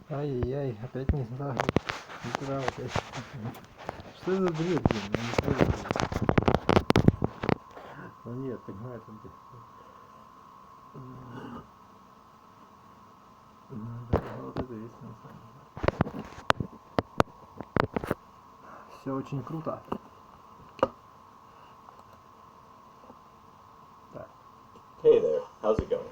Ай-яй-яй, опять не знаю. Не туда опять. Что это за бред, блин? Я не понял. Ну нет, понимаю, там да, вот это есть на самом деле. Все очень круто. Так. Hey there, how's it going?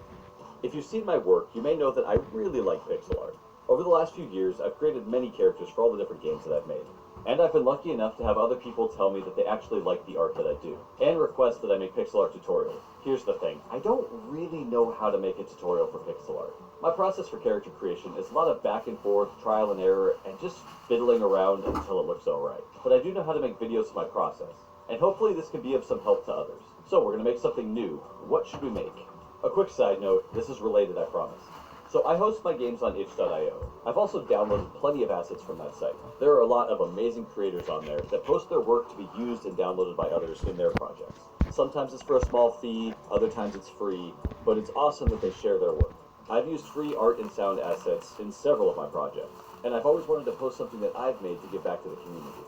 If you've seen my work, you may know that I really like pixel art. Over the last few years, I've created many characters for all the different games that I've made. And I've been lucky enough to have other people tell me that they actually like the art that I do, and request that I make pixel art tutorials. Here's the thing, I don't really know how to make a tutorial for pixel art. My process for character creation is a lot of back and forth, trial and error, and just fiddling around until it looks alright. But I do know how to make videos of my process, and hopefully this can be of some help to others. So we're going to make something new. What should we make? A quick side note, this is related, I promise. So I host my games on itch.io. I've also downloaded plenty of assets from that site. There are a lot of amazing creators on there that post their work to be used and downloaded by others in their projects. Sometimes it's for a small fee, other times it's free, but it's awesome that they share their work. I've used free art and sound assets in several of my projects, and I've always wanted to post something that I've made to give back to the community.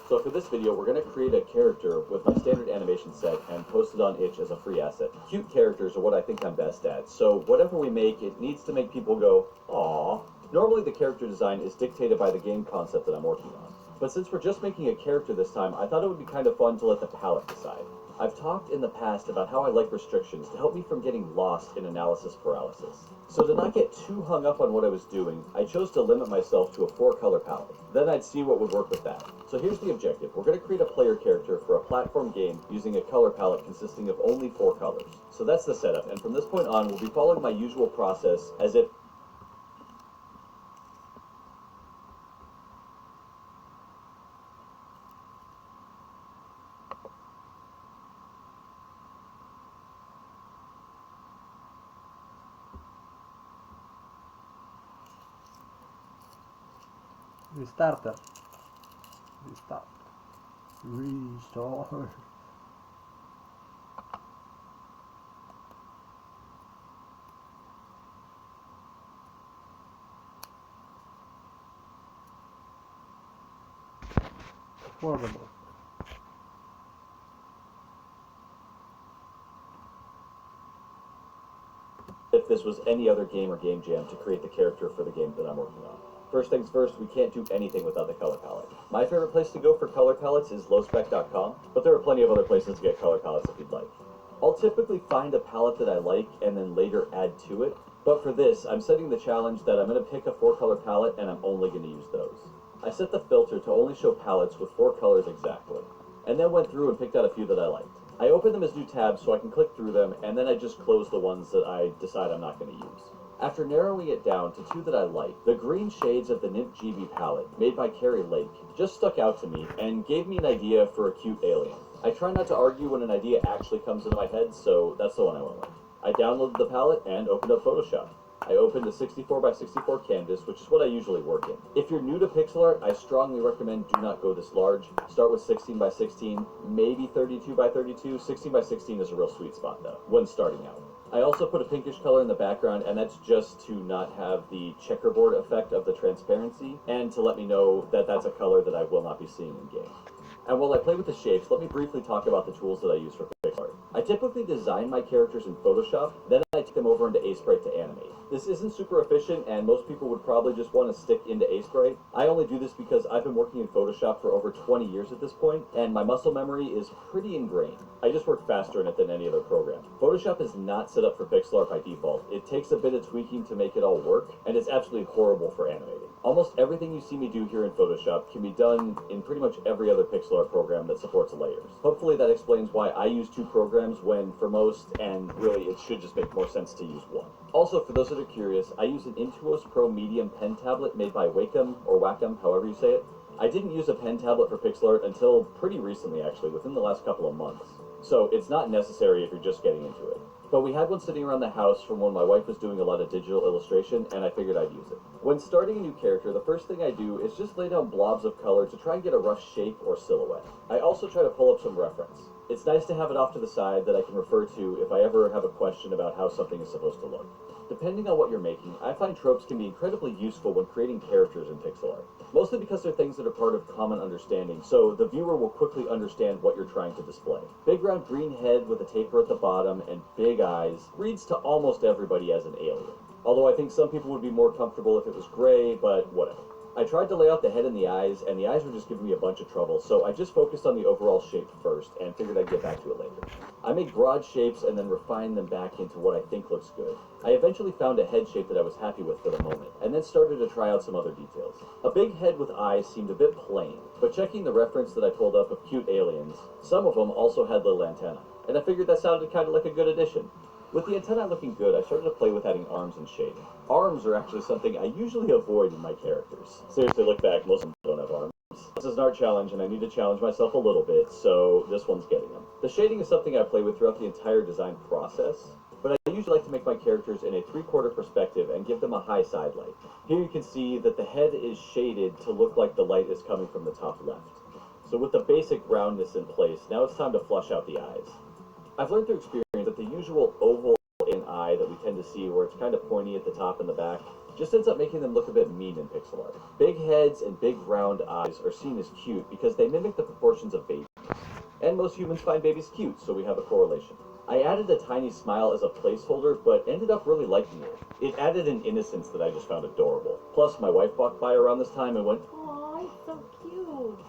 So for this video, we're going to create a character with my standard animation set and post it on itch as a free asset. Cute characters are what I think I'm best at, so whatever we make, it needs to make people go, aww. Normally the character design is dictated by the game concept that I'm working on. But since we're just making a character this time, I thought it would be kind of fun to let the palette decide. I've talked in the past about how I like restrictions to help me from getting lost in analysis paralysis. So to not get too hung up on what I was doing, I chose to limit myself to a 4-color palette. Then I'd see what would work with that. So here's the objective. We're going to create a player character for a platform game using a color palette consisting of only 4 colors. So that's the setup, and from this point on, we'll be following my usual process as if Restarter. Restart. Restart. Affordable. if this was any other game or game jam to create the character for the game that I'm working on. First things first, we can't do anything without the color palette. My favorite place to go for color palettes is lowspec.com, but there are plenty of other places to get color palettes if you'd like. I'll typically find a palette that I like and then later add to it, but for this, I'm setting the challenge that I'm going to pick a 4-color palette and I'm only going to use those. I set the filter to only show palettes with 4 colors exactly, and then went through and picked out a few that I liked. I opened them as new tabs so I can click through them, and then I just close the ones that I decide I'm not going to use. After narrowing it down to 2 that I like, the green shades of the Nymph GB palette, made by Carrie Lake, just stuck out to me and gave me an idea for a cute alien. I try not to argue when an idea actually comes into my head, so that's the one I went with. I downloaded the palette and opened up Photoshop. I opened a 64x64 canvas, which is what I usually work in. If you're new to pixel art, I strongly recommend do not go this large. Start with 16x16, maybe 32x32. 16x16 is a real sweet spot though, when starting out. I also put a pinkish color in the background, and that's just to not have the checkerboard effect of the transparency, and to let me know that that's a color that I will not be seeing in game. And while I play with the shapes, let me briefly talk about the tools that I use for pixel art. I typically design my characters in Photoshop, then I take them over into Sprite to animate. This isn't super efficient, and most people would probably just want to stick into Sprite. I only do this because I've been working in Photoshop for over 20 years at this point, and my muscle memory is pretty ingrained. I just work faster in it than any other program. Photoshop is not set up for pixel art by default. It takes a bit of tweaking to make it all work, and it's absolutely horrible for animating. Almost everything you see me do here in Photoshop can be done in pretty much every other pixel art program that supports layers. Hopefully that explains why I use 2 programs when for most, and really it should just make more sense to use 1. Also, for those that are curious, I use an Intuos Pro Medium pen tablet made by Wacom, or Wacom, however you say it. I didn't use a pen tablet for pixel art until pretty recently actually, within the last couple of months. So it's not necessary if you're just getting into it. but we had one sitting around the house from when my wife was doing a lot of digital illustration, and I figured I'd use it. When starting a new character, the first thing I do is just lay down blobs of color to try and get a rough shape or silhouette. I also try to pull up some reference. It's nice to have it off to the side that I can refer to if I ever have a question about how something is supposed to look. Depending on what you're making, I find tropes can be incredibly useful when creating characters in pixel art. Mostly because they're things that are part of common understanding, so the viewer will quickly understand what you're trying to display. Big round green head with a taper at the bottom and big eyes reads to almost everybody as an alien. Although I think some people would be more comfortable if it was gray, but whatever. I tried to lay out the head and the eyes were just giving me a bunch of trouble, so I just focused on the overall shape first and figured I'd get back to it later. I make broad shapes and then refine them back into what I think looks good. I eventually found a head shape that I was happy with for the moment, and then started to try out some other details. A big head with eyes seemed a bit plain, but checking the reference that I pulled up of cute aliens, some of them also had little antennae, and I figured that sounded kind of like a good addition. With the antennae looking good, I started to play with adding arms and shading. Arms are actually something I usually avoid in my characters. Seriously, look back, most of them don't have arms. This is an art challenge, and I need to challenge myself a little bit, so this one's getting them. The shading is something I play with throughout the entire design process, but I usually like to make my characters in a 3/4 perspective and give them a high side light. Here you can see that the head is shaded to look like the light is coming from the top left. So with the basic roundness in place, now it's time to flush out the eyes. I've learned through experience that the usual oval in eye that we tend to see where it's kind of pointy at the top and the back just ends up making them look a bit mean in pixel art. Big heads and big round eyes are seen as cute because they mimic the proportions of babies. And most humans find babies cute, so we have a correlation. I added a tiny smile as a placeholder, but ended up really liking it. It added an innocence that I just found adorable. Plus, my wife walked by around this time and went, "Aw, it's so cute."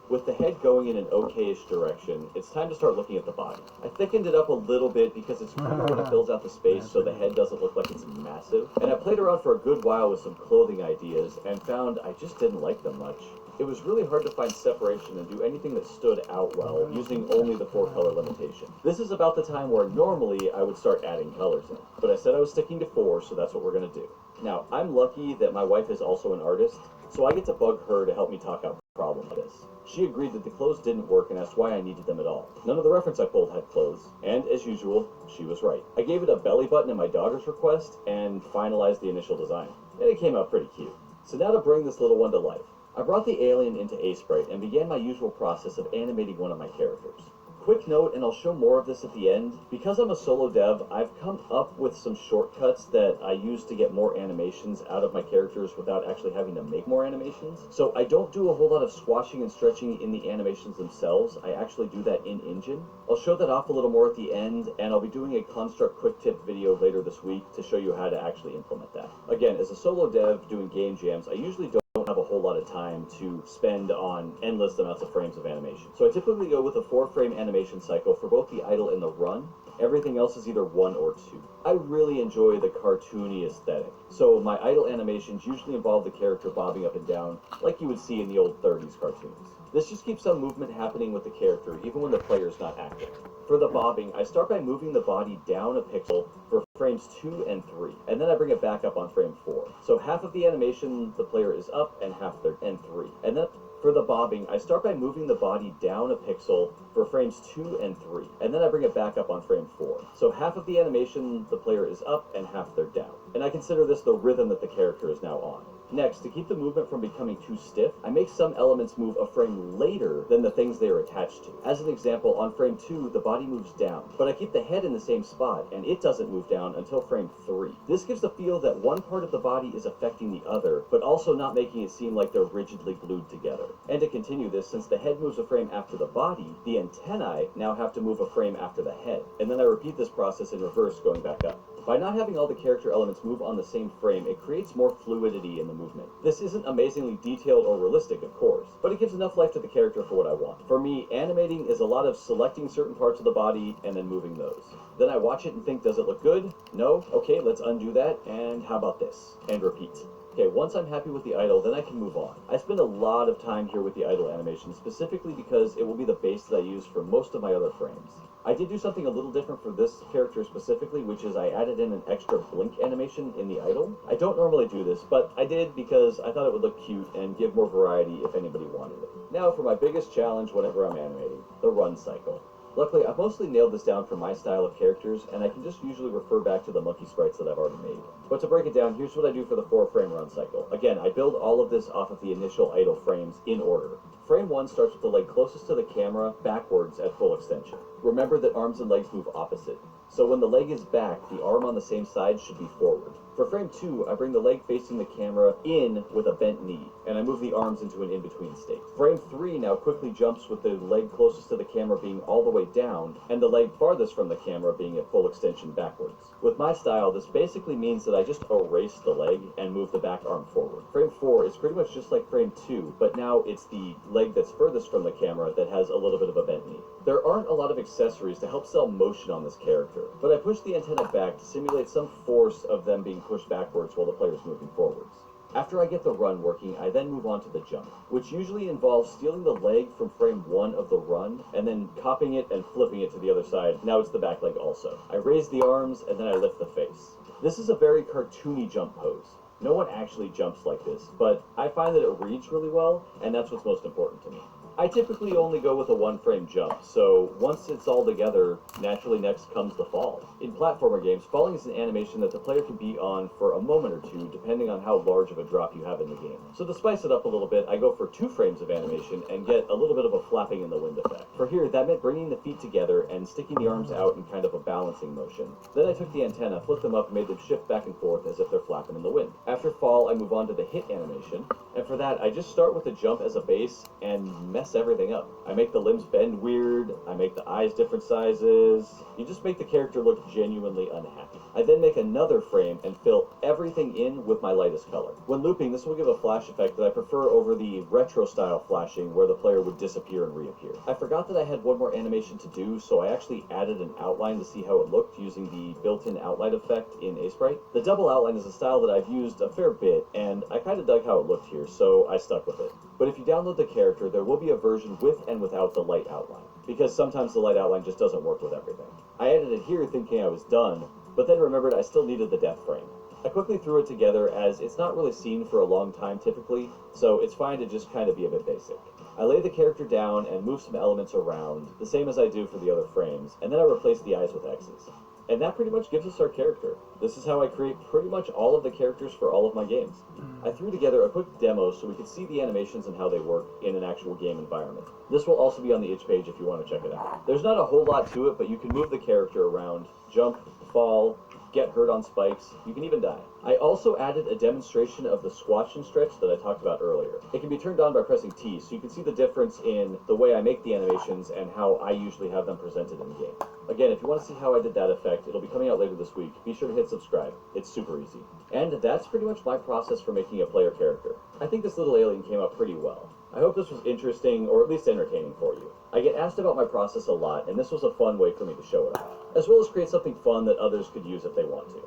with the head going in an okay-ish direction, it's time to start looking at the body. I thickened it up a little bit because it's cooler when it fills out the space so the head doesn't look like it's massive. And I played around for a good while with some clothing ideas and found I just didn't like them much. It was really hard to find separation and do anything that stood out well, using only the 4-color limitation. This is about the time where normally I would start adding colors in, but I said I was sticking to 4, so that's what we're going to do. Now, I'm lucky that my wife is also an artist, so I get to bug her to help me talk out problems like this. She agreed that the clothes didn't work and asked why I needed them at all. None of the reference I pulled had clothes, and as usual, she was right. I gave it a belly button in my daughter's request and finalized the initial design, and it came out pretty cute. So now to bring this little one to life. I brought the alien into A-Sprite and began my usual process of animating one of my characters. Quick note, and I'll show more of this at the end, because I'm a solo dev, I've come up with some shortcuts that I use to get more animations out of my characters without actually having to make more animations. So I don't do a whole lot of squashing and stretching in the animations themselves, I actually do that in Engine. I'll show that off a little more at the end, and I'll be doing a construct quick tip video later this week to show you how to actually implement that. Again, as a solo dev doing game jams, I usually don't have a whole lot of time to spend on endless amounts of frames of animation. So I typically go with a 4-frame animation cycle for both the idle and the run. Everything else is either 1 or 2. I really enjoy the cartoony aesthetic, so my idle animations usually involve the character bobbing up and down like you would see in the old 30s cartoons. This just keeps some movement happening with the character even when the player's not active. For the bobbing, I start by moving the body down a pixel for frames 2 and 3, and then I bring it back up on frame 4. So half of the animation the player is up and half they're and 3. And then for the bobbing, I start by moving the body down a pixel for frames 2 and 3, and then I bring it back up on frame 4. So half of the animation the player is up and half they're down. And I consider this the rhythm that the character is now on. Next, to keep the movement from becoming too stiff, I make some elements move a frame later than the things they are attached to. As an example, on frame 2, the body moves down, but I keep the head in the same spot, and it doesn't move down until frame 3. This gives the feel that one part of the body is affecting the other, but also not making it seem like they're rigidly glued together. And to continue this, since the head moves a frame after the body, the antennae now have to move a frame after the head, and then I repeat this process in reverse going back up. By not having all the character elements move on the same frame, it creates more fluidity in the movement. This isn't amazingly detailed or realistic, of course, but it gives enough life to the character for what I want. For me, animating is a lot of selecting certain parts of the body and then moving those. Then I watch it and think, does it look good? No? Okay, let's undo that, and how about this? And repeat. Okay, once I'm happy with the idle, then I can move on. I spend a lot of time here with the idle animation, specifically because it will be the base that I use for most of my other frames. I did do something a little different for this character specifically, which is I added in an extra blink animation in the idle. I don't normally do this, but I did because I thought it would look cute and give more variety if anybody wanted it. Now for my biggest challenge whenever I'm animating, the run cycle. Luckily, I've mostly nailed this down for my style of characters, and I can just usually refer back to the monkey sprites that I've already made. But to break it down, here's what I do for the 4-frame run cycle. Again, I build all of this off of the initial idle frames in order. Frame 1 starts with the leg closest to the camera, backwards at full extension. Remember that arms and legs move opposite, so when the leg is back, the arm on the same side should be forward. For frame 2, I bring the leg facing the camera in with a bent knee, and I move the arms into an in-between state. Frame 3 now quickly jumps with the leg closest to the camera being all the way down, and the leg farthest from the camera being at full extension backwards. With my style, this basically means that I just erase the leg and move the back arm forward. Frame 4 is pretty much just like frame 2, but now it's the leg that's furthest from the camera that has a little bit of a bent knee. There aren't a lot of accessories to help sell motion on this character, but I push the antenna back to simulate some force of them being pushed backwards while the player's moving forwards. After I get the run working, I then move on to the jump, which usually involves stealing the leg from frame 1 of the run, and then copying it and flipping it to the other side. Now it's the back leg also. I raise the arms, and then I lift the face. This is a very cartoony jump pose. No one actually jumps like this, but I find that it reads really well, and that's what's most important to me. I typically only go with a 1-frame jump, so once it's all together, naturally next comes the fall. In platformer games, falling is an animation that the player can be on for a moment or two, depending on how large of a drop you have in the game. So to spice it up a little bit, I go for 2 frames of animation and get a little bit of a flapping in the wind effect. For here, that meant bringing the feet together and sticking the arms out in kind of a balancing motion. Then I took the antenna, flipped them up, and made them shift back and forth as if they're flapping in the wind. After fall, I move on to the hit animation, and for that, I just start with the jump as a base and mess everything up. I make the limbs bend weird, I make the eyes different sizes. You just make the character look genuinely unhappy. I then make another frame and fill everything in with my lightest color. When looping, this will give a flash effect that I prefer over the retro style flashing where the player would disappear and reappear. I forgot that I had one more animation to do, so I actually added an outline to see how it looked using the built-in outline effect in Asprite. The double outline is a style that I've used a fair bit, and I kind of dug how it looked here, so I stuck with it. But if you download the character, there will be a version with and without the light outline, because sometimes the light outline just doesn't work with everything. I added it here thinking I was done, but then remembered I still needed the death frame. I quickly threw it together as it's not really seen for a long time typically, so it's fine to just kind of be a bit basic. I lay the character down and move some elements around, the same as I do for the other frames, and then I replace the eyes with X's. And that pretty much gives us our character. This is how I create pretty much all of the characters for all of my games. I threw together a quick demo so we could see the animations and how they work in an actual game environment. This will also be on the itch page if you want to check it out. There's not a whole lot to it, but you can move the character around, jump, fall, get hurt on spikes, you can even die. I also added a demonstration of the squash and stretch that I talked about earlier. It can be turned on by pressing T, so you can see the difference in the way I make the animations and how I usually have them presented in the game. Again, if you want to see how I did that effect, it'll be coming out later this week. Be sure to hit subscribe. It's super easy. And that's pretty much my process for making a player character. I think this little alien came out pretty well. I hope this was interesting, or at least entertaining for you. I get asked about my process a lot, and this was a fun way for me to show it off, as well as create something fun that others could use if they want to.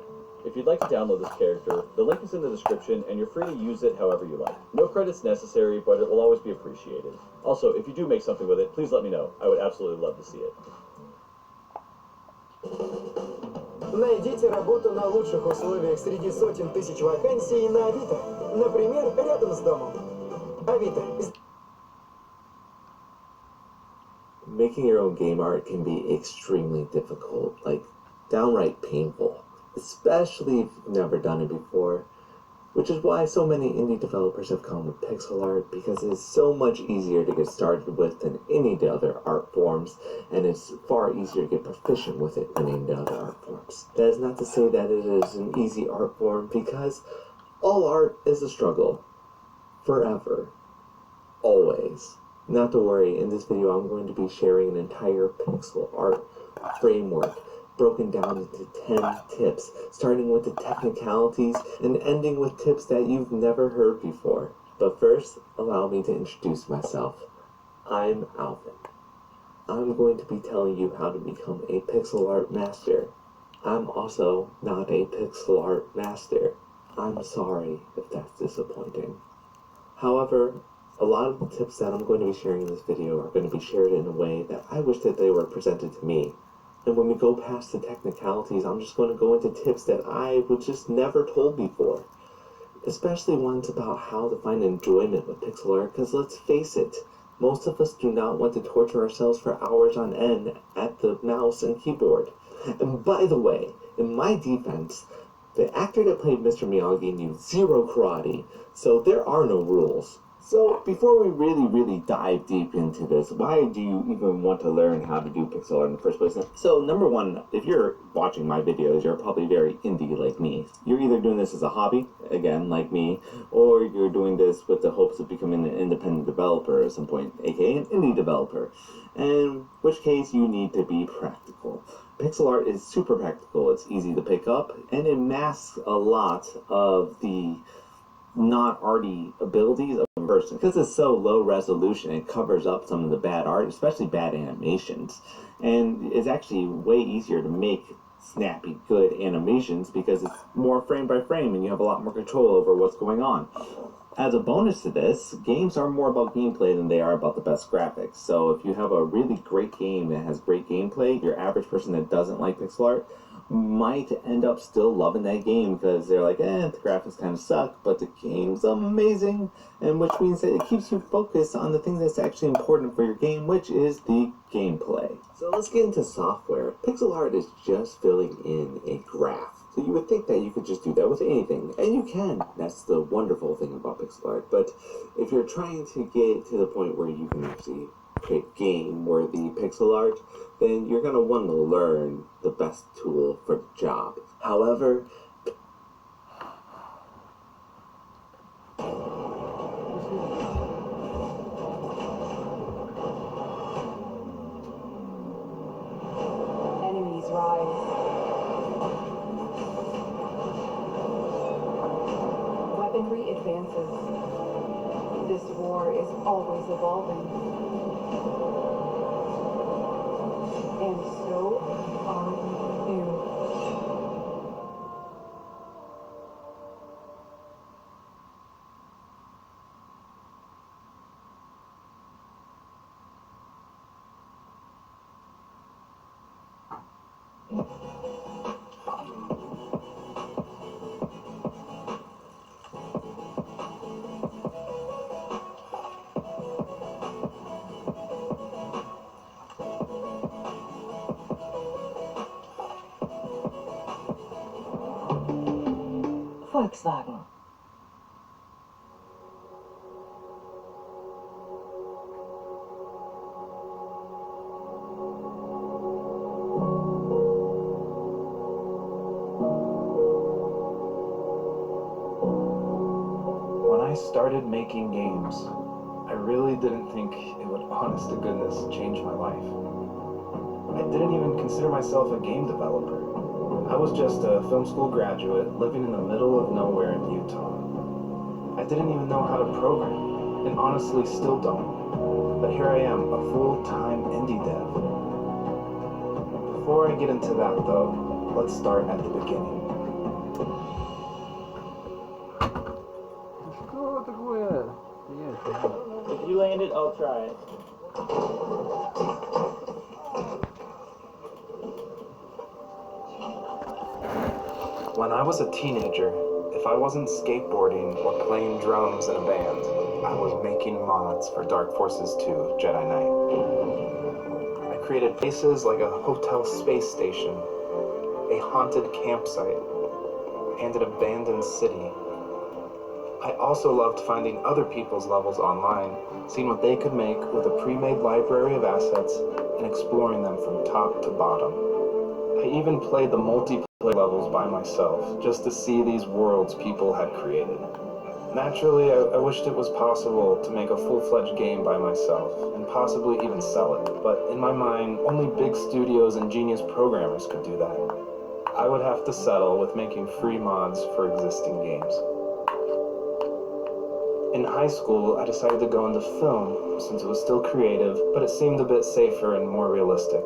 If you'd like to download this character, the link is in the description, and you're free to use it however you like. No credits necessary, but it will always be appreciated. Also, if you do make something with it, please let me know. I would absolutely love to see it. Найдите работу на лучших условиях среди сотен тысяч вакансий на Авито. Например, рядом с домом. Авито. Making your own game art can be extremely difficult, like downright painful, especially if you've never done it before, which is why so many indie developers have come with pixel art, because it is so much easier to get started with than any of the other art forms, and it's far easier to get proficient with it than any of the other art forms. That is not to say that it is an easy art form, because all art is a struggle. Forever. Always. Not to worry, in this video I'm going to be sharing an entire pixel art framework broken down into 10 tips, starting with the technicalities and ending with tips that you've never heard before. But first, allow me to introduce myself. I'm Alvin. I'm going to be telling you how to become a pixel art master. I'm also not a pixel art master. I'm sorry if that's disappointing. However, a lot of the tips that I'm going to be sharing in this video are going to be shared in a way that I wish that they were presented to me. And when we go past the technicalities, I'm just going to go into tips that I was just never told before. Especially ones about how to find enjoyment with pixel art, because let's face it, Most of us do not want to torture ourselves for hours on end at the mouse and keyboard. And by the way, in my defense, the actor that played Mr. Miyagi knew zero karate, so there are no rules. So, before we really dive deep into this, why do you even want to learn how to do pixel art in the first place? So, number one, if you're watching my videos, you're probably very indie like me. You're either doing this as a hobby, again, like me, or you're doing this with the hopes of becoming an independent developer at some point, aka an indie developer. In which case, you need to be practical. Pixel art is super practical. It's easy to pick up, and it masks a lot of the not arty abilities of a person. Because it's so low resolution, it covers up some of the bad art, especially bad animations. And it's actually way easier to make snappy, good animations because it's more frame by frame and you have a lot more control over what's going on. As a bonus to this, games are more about gameplay than they are about the best graphics. So if you have a really great game that has great gameplay, your average person that doesn't like pixel art might end up still loving that game because they're like, the graphics kind of suck, but the game's amazing, and which means that it keeps you focused on the thing that's actually important for your game, which is the gameplay. So let's get into software. Pixel art is just filling in a graph. So you would think that you could just do that with anything, and you can. That's the wonderful thing about pixel art. But if you're trying to get to the point where you can actually create game-worthy pixel art, then you're going to want to learn the best tool for the job. However, Enemies rise. Weaponry advances. This war is always evolving. And so are you. Volkswagen. When I started making games, I really didn't think it would, honest to goodness, change my life. I didn't even consider myself a game developer. I was just a film school graduate living in the middle of nowhere in Utah. I didn't even know how to program, and honestly still don't. But here I am, a full-time indie dev. Before I get into that though, let's start at the beginning. Что такое? If you land it, I'll try it. When I was a teenager, if I wasn't skateboarding or playing drums in a band, I was making mods for Dark Forces 2 Jedi Knight. I created places like a hotel space station, a haunted campsite, and an abandoned city. I also loved finding other people's levels online, seeing what they could make with a pre-made library of assets, and exploring them from top to bottom. I even played the multiplayer levels by myself, just to see these worlds people had created. Naturally, I wished it was possible to make a full-fledged game by myself, and possibly even sell it, but in my mind, only big studios and genius programmers could do that. I would have to settle with making free mods for existing games. In high school, I decided to go into film, since it was still creative, but it seemed a bit safer and more realistic.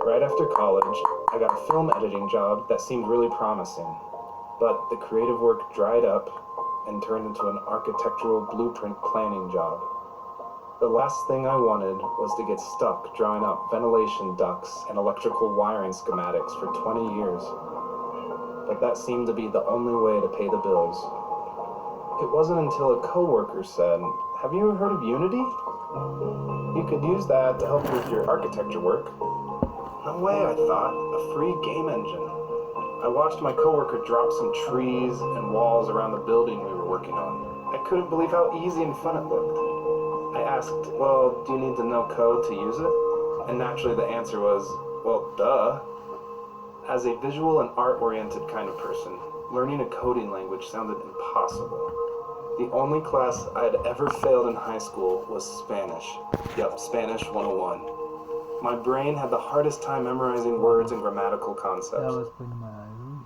Right after college, I got a film editing job that seemed really promising, but the creative work dried up and turned into an architectural blueprint planning job. The last thing I wanted was to get stuck drawing up ventilation ducts and electrical wiring schematics for 20 years, but that seemed to be the only way to pay the bills. It wasn't until a coworker said, have you heard of Unity? You could use that to help with your architecture work. No way, I thought. A free game engine. I watched my coworker drop some trees and walls around the building we were working on. I couldn't believe how easy and fun it looked. I asked, well, do you need to know code to use it? And naturally the answer was, well, duh. As a visual and art-oriented kind of person, learning a coding language sounded impossible. The only class I had ever failed in high school was Spanish. Yup, Spanish 101. My brain had the hardest time memorizing words and grammatical Я concepts. вас понимаю.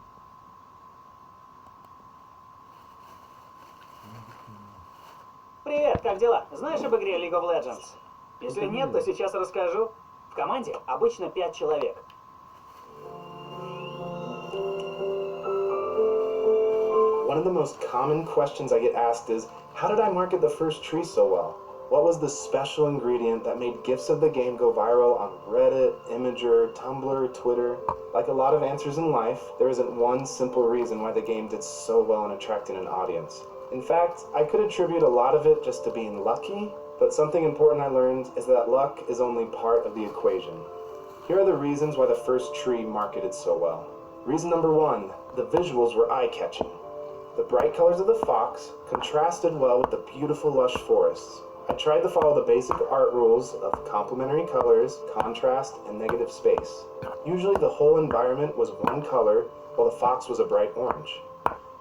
Привет, как дела? Знаешь об игре League of Legends? Если нет, то сейчас расскажу. В команде обычно 5 человек. One of the most common questions I get asked is, how did I market the first tree so well? What was the special ingredient that made GIFs of the game go viral on Reddit, Imager, Tumblr, Twitter? Like a lot of answers in life, there isn't one simple reason why the game did so well in attracting an audience. In fact, I could attribute a lot of it just to being lucky, but something important I learned is that luck is only part of the equation. Here are the reasons why the first tree marketed so well. Reason number 1, the visuals were eye-catching. The bright colors of the fox contrasted well with the beautiful lush forests. I tried to follow the basic art rules of complementary colors, contrast, and negative space. Usually the whole environment was one color, while the fox was a bright orange.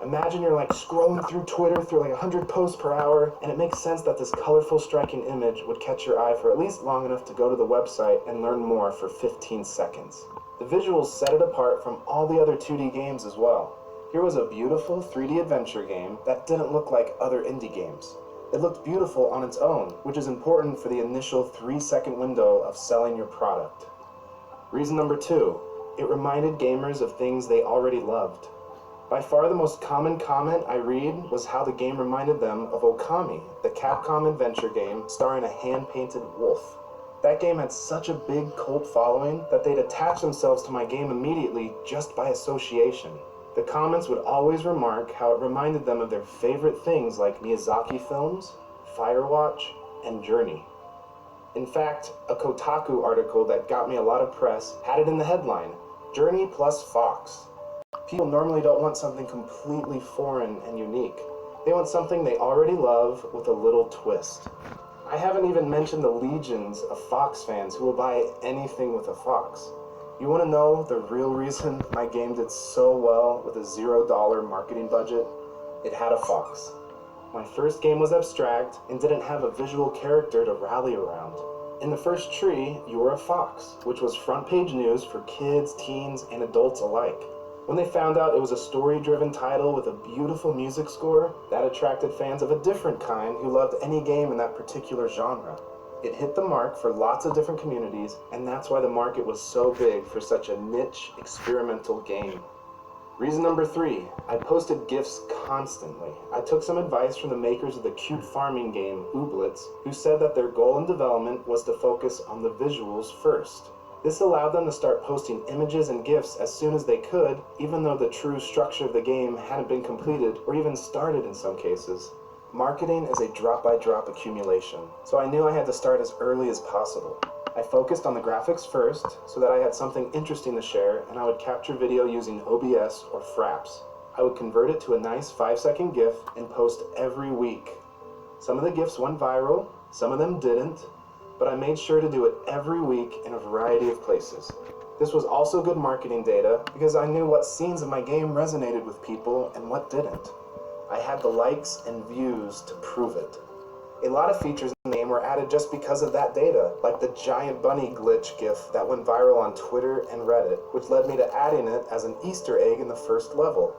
Imagine you're like scrolling through Twitter through like 100 posts per hour, and it makes sense that this colorful, striking image would catch your eye for at least long enough to go to the website and learn more for 15 seconds. The visuals set it apart from all the other 2D games as well. Here was a beautiful 3D adventure game that didn't look like other indie games. It looked beautiful on its own, which is important for the initial 3-second window of selling your product. Reason number 2, it reminded gamers of things they already loved. By far the most common comment I read was how the game reminded them of Okami, the Capcom adventure game starring a hand-painted wolf. That game had such a big cult following that they'd attach themselves to my game immediately just by association. The comments would always remark how it reminded them of their favorite things like Miyazaki films, Firewatch, and Journey. In fact, a Kotaku article that got me a lot of press had it in the headline, Journey plus Fox. People normally don't want something completely foreign and unique. They want something they already love with a little twist. I haven't even mentioned the legions of Fox fans who will buy anything with a fox. You want to know the real reason my game did so well with a $0 marketing budget? It had a fox. My first game was abstract and didn't have a visual character to rally around. In the first tree, you were a fox, which was front page news for kids, teens, and adults alike. When they found out it was a story-driven title with a beautiful music score, that attracted fans of a different kind who loved any game in that particular genre. It hit the mark for lots of different communities, and that's why the market was so big for such a niche, experimental game. Reason number 3, I posted GIFs constantly. I took some advice from the makers of the cute farming game, Ooblets, who said that their goal in development was to focus on the visuals first. This allowed them to start posting images and GIFs as soon as they could, even though the true structure of the game hadn't been completed or even started in some cases. Marketing is a drop-by-drop accumulation, so I knew I had to start as early as possible. I focused on the graphics first, so that I had something interesting to share, and I would capture video using OBS or Fraps. I would convert it to a nice 5-second GIF and post every week. Some of the GIFs went viral, some of them didn't, but I made sure to do it every week in a variety of places. This was also good marketing data, because I knew what scenes of my game resonated with people and what didn't. I had the likes and views to prove it. A lot of features in the game were added just because of that data, like the giant bunny glitch GIF that went viral on Twitter and Reddit, which led me to adding it as an Easter egg in the first level.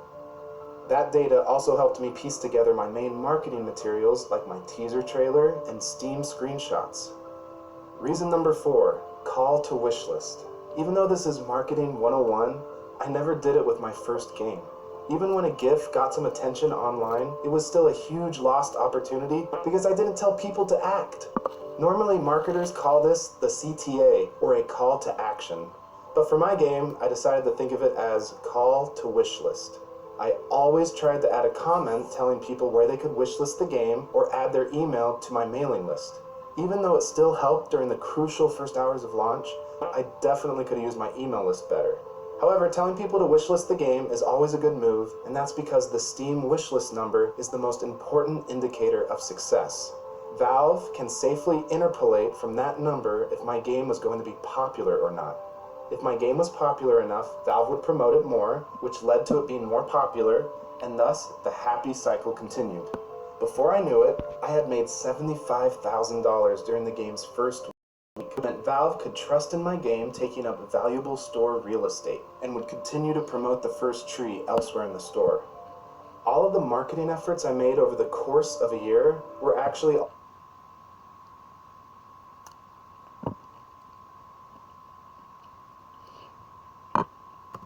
That data also helped me piece together my main marketing materials like my teaser trailer and Steam screenshots. Reason number 4, call to wishlist. Even though this is marketing 101, I never did it with my first game. Even when a GIF got some attention online, it was still a huge lost opportunity because I didn't tell people to act. Normally, marketers call this the CTA, or a call to action. But for my game, I decided to think of it as call to wishlist. I always tried to add a comment telling people where they could wishlist the game or add their email to my mailing list. Even though it still helped during the crucial first hours of launch, I definitely could have used my email list better. However, telling people to wishlist the game is always a good move, and that's because the Steam wishlist number is the most important indicator of success. Valve can safely interpolate from that number if my game was going to be popular or not. If my game was popular enough, Valve would promote it more, which led to it being more popular, and thus the happy cycle continued. Before I knew it, I had made $75,000 during the game's first week. It meant Valve could trust in my game taking up valuable store real estate, and would continue to promote the first tree elsewhere in the store. All of the marketing efforts I made over the course of a year were actually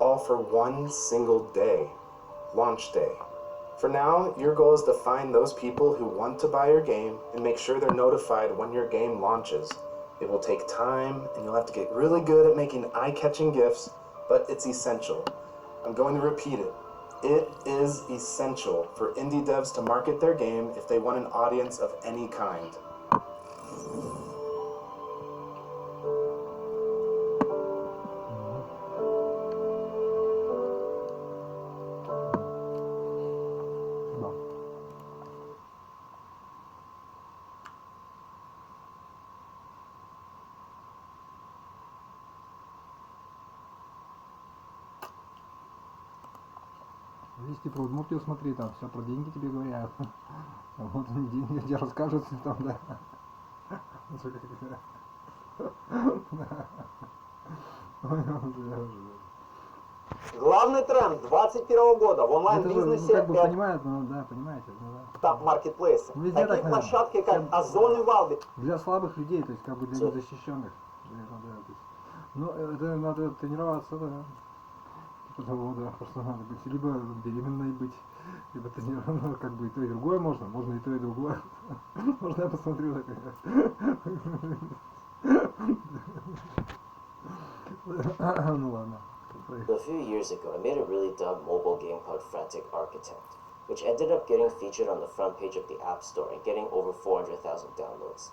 all for one single day, launch day. For now, your goal is to find those people who want to buy your game and make sure they're notified when your game launches. It will take time, and you'll have to get really good at making eye-catching gifts, but it's essential. I'm going to repeat it. It is essential for indie devs to market their game if they want an audience of any kind. Здесь типа вот мопил, смотри, там все про деньги тебе говорят. Вот они деньги тебе расскажут, там, да. Главный тренд 2021 года в онлайн-бизнесе как бы понимают, ну да, понимаете, ну да. Маркетплейсы. Везде Такие так, площадки, как Озон и Валби. Для слабых людей, то есть как бы для незащищенных. Ну, это надо тренироваться, да. Потому да, просто надо быть либо беременной быть, либо тренироваться, как бы и то, и другое можно и то, и другое. Можно я посмотрю такое. Ну ладно. A few years ago, I made a really dumb mobile game called Frantic Architect, which ended up getting featured on the front page of the App Store and getting over 400,000 downloads.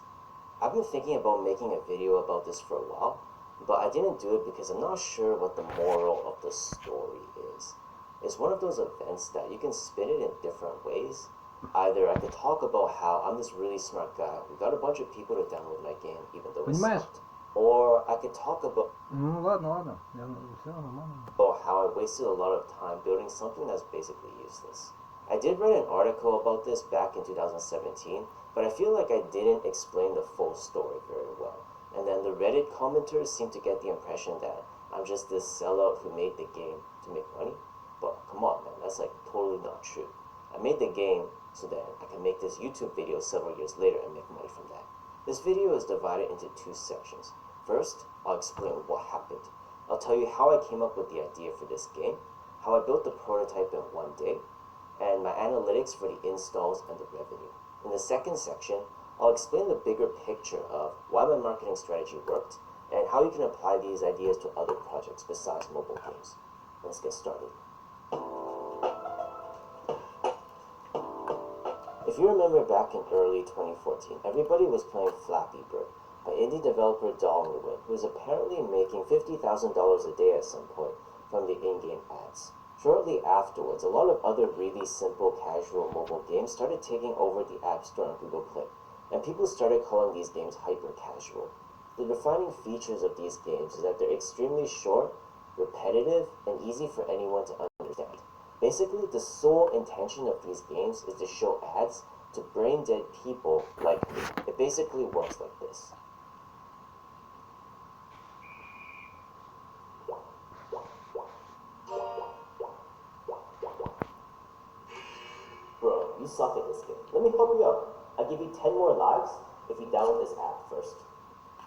I've been thinking about making a video about this for a while, but I didn't do it because I'm not sure what the moral of the story is. It's one of those events that you can spin it in different ways. Either I could talk about how I'm this really smart guy who got a bunch of people to download my game even though it sucked. Or I could talk about ладно. how I wasted a lot of time building something that's basically useless. I did write an article about this back in 2017, but I feel like I didn't explain the full story very well. And then the Reddit commenters seem to get the impression that I'm just this sellout who made the game to make money. But come on, man, that's like totally not true. I made the game so that I can make this YouTube video several years later and make money from that. This video is divided into two sections. First, I'll explain what happened. I'll tell you how I came up with the idea for this game, how I built the prototype in one day, and my analytics for the installs and the revenue. In the second section, I'll explain the bigger picture of why my marketing strategy worked and how you can apply these ideas to other projects besides mobile games. Let's get started. If you remember back in early 2014, everybody was playing Flappy Bird by indie developer Dongwin, who was apparently making $50,000 a day at some point from the in-game ads. Shortly afterwards, a lot of other really simple casual mobile games started taking over the App Store and Google Play, and people started calling these games hyper-casual. The defining features of these games is that they're extremely short, repetitive, and easy for anyone to understand. Basically, the sole intention of these games is to show ads to brain-dead people like me. It basically works like this. Bro, you suck at this game. Let me help you out. I'll give you 10 more lives if you download this app first.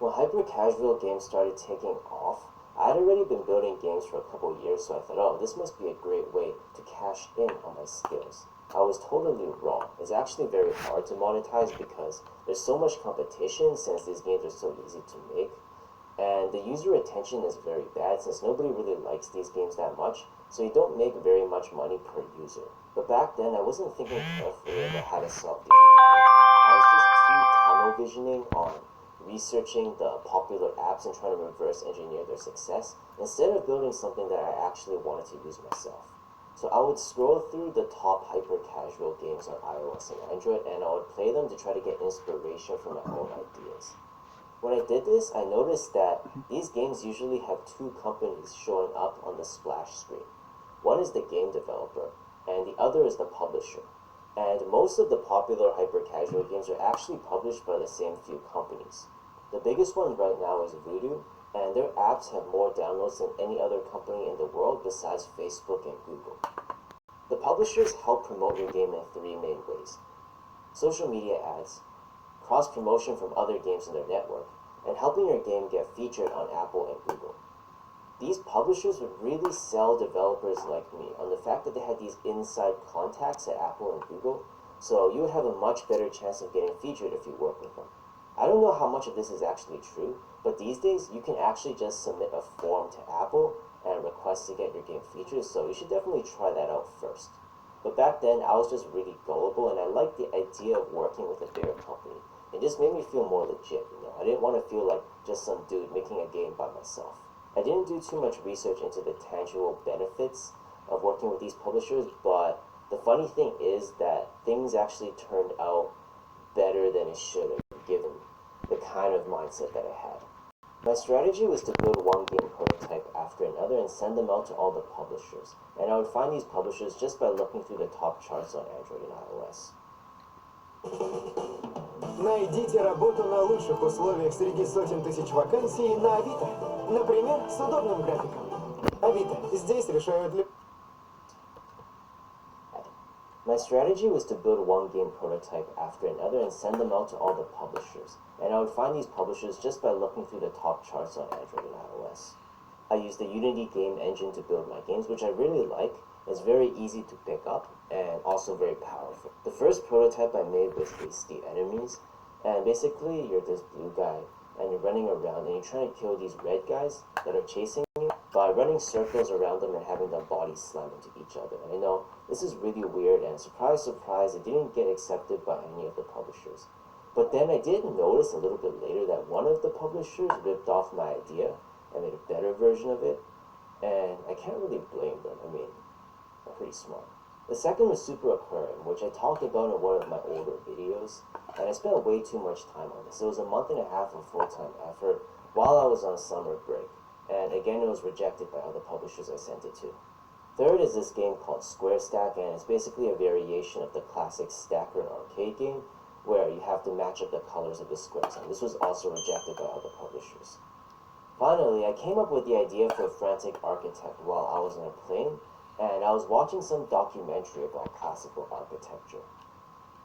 When hyper-casual games started taking off, I had already been building games for a couple years, so I thought, oh, this must be a great way to cash in on my skills. I was totally wrong. It's actually very hard to monetize because there's so much competition since these games are so easy to make. and the user retention is very bad since nobody really likes these games that much, so you don't make very much money per user. But back then, I wasn't thinking carefully about how to solve these problems. I was just too tunnel visioning on researching the popular apps and trying to reverse engineer their success instead of building something that I actually wanted to use myself. So I would scroll through the top hyper-casual games on iOS and Android, and I would play them to try to get inspiration for my own ideas. When I did this, I noticed that these games usually have two companies showing up on the splash screen. One is the game developer, and the other is the publisher. And most of the popular hyper-casual games are actually published by the same few companies. The biggest one right now is Voodoo, and their apps have more downloads than any other company in the world besides Facebook and Google. The publishers help promote your game in three main ways: social media ads, cross-promotion from other games in their network, and helping your game get featured on Apple and Google. These publishers would really sell developers like me on the fact that they had these inside contacts at Apple and Google, so you would have a much better chance of getting featured if you work with them. I don't know how much of this is actually true, but these days you can actually just submit a form to Apple and request to get your game featured, so you should definitely try that out first. But back then, I was just really gullible, and I liked the idea of working with a bigger company. It just made me feel more legit, you know. I didn't want to feel like just some dude making a game by myself. I didn't do too much research into the tangible benefits of working with these publishers, but the funny thing is that things actually turned out better than it should have, given the kind of mindset that I had. My strategy was to build one game prototype after another and send them out to all the publishers, and I would find these publishers just by looking through the top charts on Android and iOS. Найдите работу на лучших условиях среди сотен тысяч вакансий на Авито. Например, с удобным графиком. Авито. Здесь решают для... My strategy was to build one game prototype after another and send them out to all the publishers, and I would find these publishers just by looking through the top charts on Android and iOS. I used the Unity game engine to build my games, which I really like. It's very easy to pick up and also very powerful. The first prototype I made was Hasty Enemies, and basically you're this blue guy and you're running around and you're trying to kill these red guys that are chasing you by running circles around them and having their bodies slam into each other. And I know this is really weird, and surprise, surprise, it didn't get accepted by any of the publishers. But then I did notice a little bit later that one of the publishers ripped off my idea and made a better version of it, and I can't really blame them. I mean, they're pretty smart. The second was Super Aquarium, which I talked about in one of my older videos, and I spent way too much time on this. It was a month and a half of full-time effort while I was on summer break, and again it was rejected by other publishers I sent it to. Third is this game called Square Stack, and it's basically a variation of the classic Stacker arcade game, where you have to match up the colors of the squares, and this was also rejected by other publishers. Finally, I came up with the idea for Frantic Architect while I was in a plane, and I was watching some documentary about classical architecture.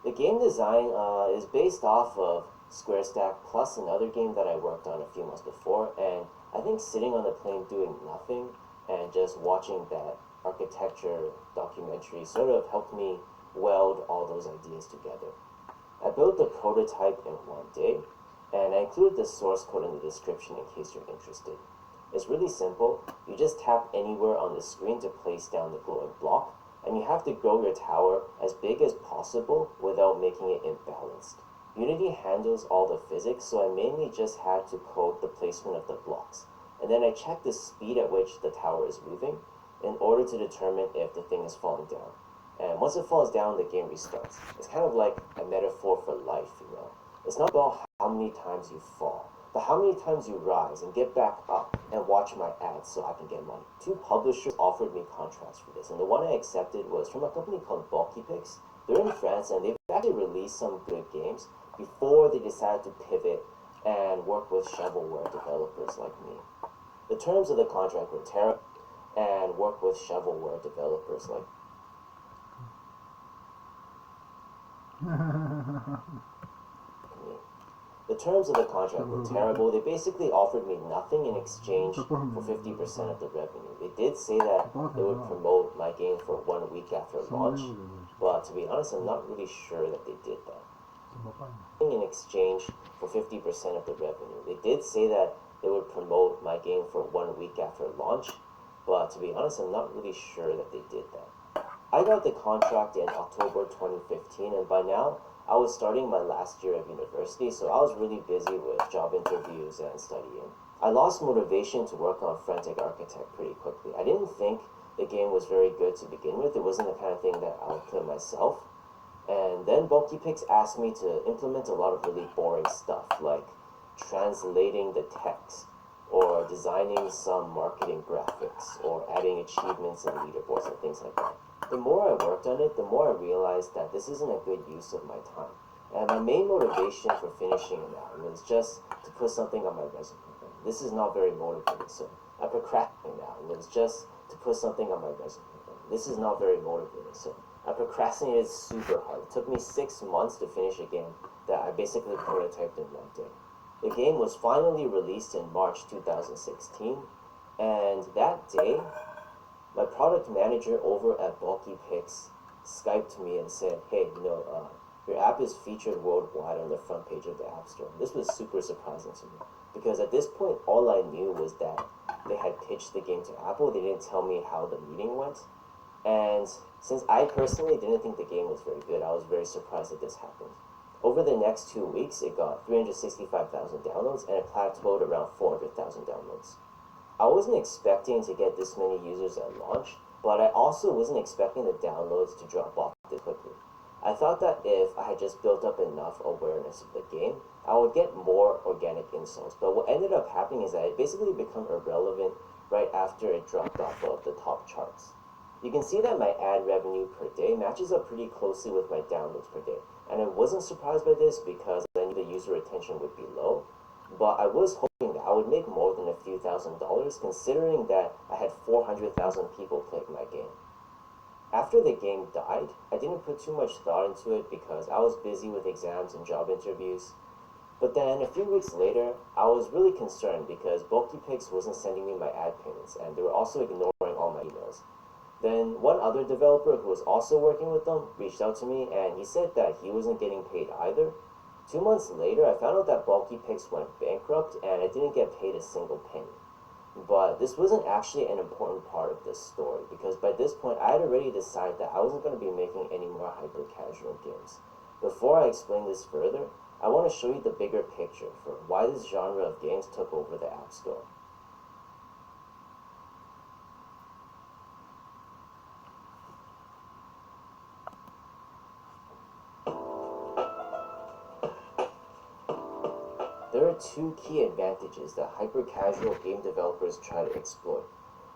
The game design is based off of Square Stack plus another game that I worked on a few months before, and I think sitting on the plane doing nothing and just watching that architecture documentary sort of helped me weld all those ideas together. I built the prototype in one day, and I included the source code in the description in case you're interested. It's really simple. You just tap anywhere on the screen to place down the glowing block, and you have to grow your tower as big as possible without making it imbalanced. Unity handles all the physics, so I mainly just had to code the placement of the blocks, and then I checked the speed at which the tower is moving in order to determine if the thing is falling down. And once it falls down, the game restarts. It's kind of like a metaphor for life, you know. It's not about how many times you fall, but how many times you rise and get back up and watch my ads so I can get money. Two publishers offered me contracts for this, and the one I accepted was from a company called Bulky Pix. They're in France, and they've actually released some good games before they decided to pivot and work with shovelware developers like me. The terms of the contract were terrible, and work with shovelware developers like me. The terms of the contract were terrible. They basically offered me nothing in exchange for 50% of the revenue. They did say that they would promote my game for 1 week after launch, but to be honest, I'm not really sure that they did that. In exchange for 50% of the revenue. They did say that they would promote my game for 1 week after launch, but to be honest, I'm not really sure that they did that. I got the contract in October 2015, and by now, I was starting my last year of university, so I was really busy with job interviews and studying. I lost motivation to work on Frantic Architect pretty quickly. I didn't think the game was very good to begin with. It wasn't the kind of thing that I would play myself. And then Bulky Pix asked me to implement a lot of really boring stuff, like translating the text, or designing some marketing graphics, or adding achievements and leaderboards and things like that. The more I worked on it, the more I realized that this isn't a good use of my time. And my main motivation for finishing it out was just to put something on my resume. This is not very motivating, so I procrastinated out, and it was just to put something on my resume. This is not very motivating, so I procrastinated super hard. It took me 6 months to finish a game that I basically prototyped in 1 day. The game was finally released in March 2016, and that day, my product manager over at Bulky Pix Skyped me and said, hey, your app is featured worldwide on the front page of the App Store. This was super surprising to me, because at this point, all I knew was that they had pitched the game to Apple. They didn't tell me how the meeting went. And since I personally didn't think the game was very good, I was very surprised that this happened. Over the next 2 weeks, it got 365,000 downloads, and it plateaued around 400,000 downloads. I wasn't expecting to get this many users at launch, but I also wasn't expecting the downloads to drop off this quickly. I thought that if I had just built up enough awareness of the game, I would get more organic installs. But what ended up happening is that it basically became irrelevant right after it dropped off of the top charts. You can see that my ad revenue per day matches up pretty closely with my downloads per day. And I wasn't surprised by this because I knew the user retention would be low. But I was hoping that I would make more than a few $1,000s, considering that I had 400,000 people playing my game. After the game died, I didn't put too much thought into it because I was busy with exams and job interviews. But then a few weeks later, I was really concerned because Bulky Pix wasn't sending me my ad payments, and they were also ignoring all my emails. Then one other developer who was also working with them reached out to me, and he said that he wasn't getting paid either. 2 months later, I found out that Bulky Pix went bankrupt, and I didn't get paid a single penny. But this wasn't actually an important part of this story, because by this point, I had already decided that I wasn't going to be making any more hyper-casual games. Before I explain this further, I want to show you the bigger picture for why this genre of games took over the App Store. There are 2 key advantages that hyper-casual game developers try to exploit.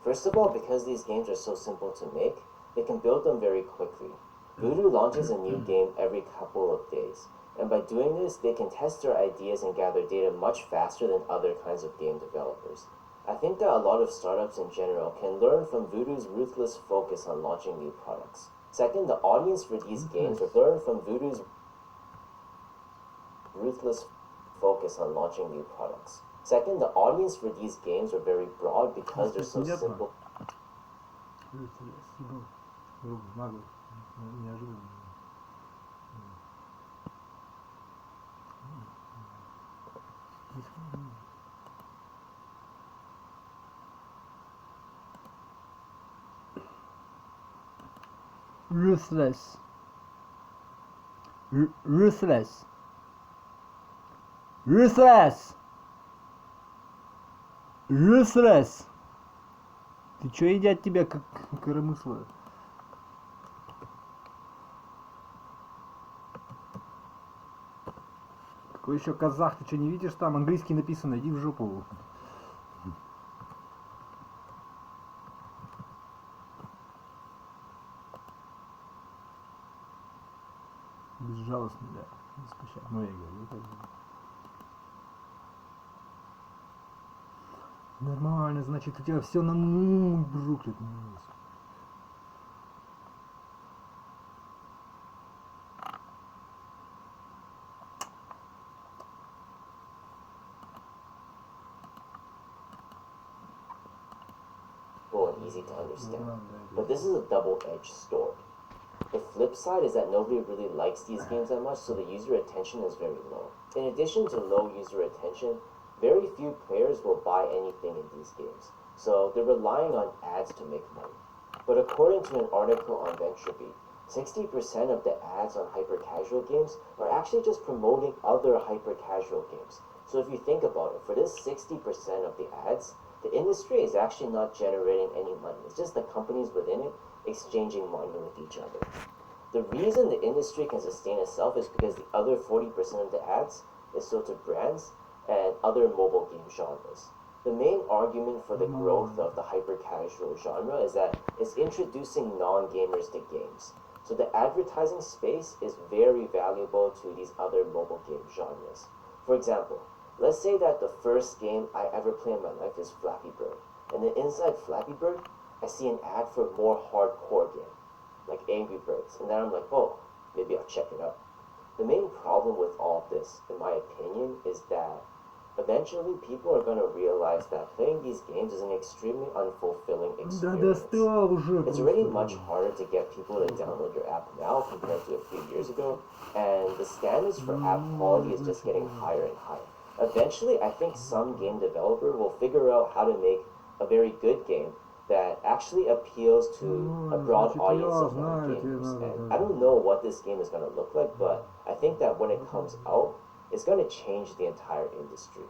First of all, because these games are so simple to make, they can build them very quickly. Voodoo launches a new game every couple of days, and by doing this, they can test their ideas and gather data much faster than other kinds of game developers. I think that a lot of startups in general can learn from Voodoo's ruthless focus on launching new products. Second, the audience for these games will learn from Voodoo's ruthless focus on launching new products. Second, the audience for these games are very broad because they're so simple. Ruthless. Ruthless. Ruthless! Ruthless! Ты чё, едят тебя, как коромысло? Какой еще казах? Ты что, не видишь, там английский написано? Иди в жопу. Безжалостный, да. Беспощадный. Ну, я говорю, так же. Нормально, значит, у тебя все на Бруклин. And easy to understand. But this is a double-edged sword. The flip side is that nobody really likes these games that much, so the user retention is very low. In addition to low user retention, very few players will buy anything in these games, so they're relying on ads to make money. But according to an article on VentureBeat, 60% of the ads on hyper-casual games are actually just promoting other hyper-casual games. So if you think about it, for this 60% of the ads, the industry is actually not generating any money. It's just the companies within it exchanging money with each other. The reason the industry can sustain itself is because the other 40% of the ads is sold to brands and other mobile game genres. The main argument for the growth of the hyper-casual genre is that it's introducing non-gamers to games. So the advertising space is very valuable to these other mobile game genres. For example, let's say that the first game I ever play in my life is Flappy Bird. And then inside Flappy Bird, I see an ad for a more hardcore game, like Angry Birds. And then I'm like, oh, maybe I'll check it out. The main problem with all of this, in my opinion, is that eventually people are going to realize that playing these games is an extremely unfulfilling experience. It's already much harder to get people to download your app now compared to a few years ago, and the standards for app quality is just getting higher and higher. Eventually, I think some game developer will figure out how to make a very good game that actually appeals to a broad audience of non-gamers. And I don't know what this game is going to look like, but I think that when it comes out, it's going to change the entire industry.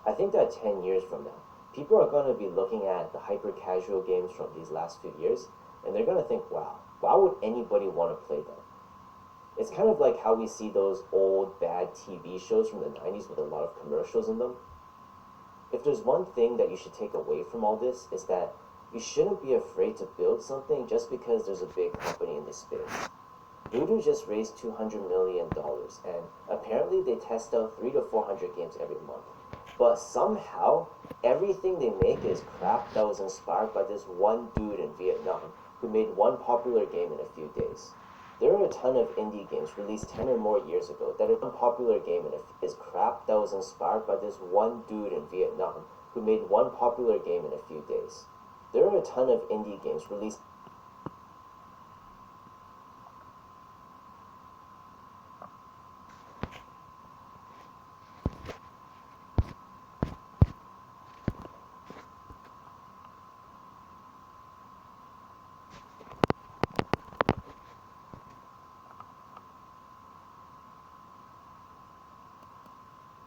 I think that 10 years from now, people are going to be looking at the hyper-casual games from these last few years, and they're going to think, wow, why would anybody want to play them? It's kind of like how we see those old, bad TV shows from the 90s with a lot of commercials in them. If there's one thing that you should take away from all this, is that you shouldn't be afraid to build something just because there's a big company in this space. Voodoo just raised $200 million, and apparently they test out 300 to 400 games every month. But somehow, everything they make is crap that was inspired by this one dude in Vietnam who made one popular game in a few days. There are a ton of indie games released 10 or more years ago that are one popular game is crap that was inspired by this one dude in Vietnam who made one popular game in a few days. There are a ton of indie games released.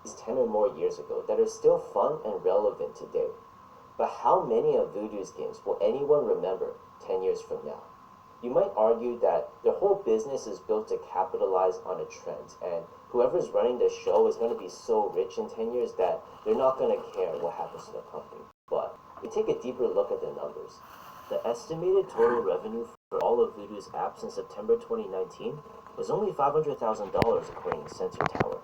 These 10 or more years ago that are still fun and relevant today. But how many of Voodoo's games will anyone remember 10 years from now? You might argue that their whole business is built to capitalize on a trend, and whoever's running the show is going to be so rich in 10 years that they're not going to care what happens to the company. But we take a deeper look at the numbers. The estimated total revenue for all of Voodoo's apps in September 2019 was only $500,000 according to Sensor Tower.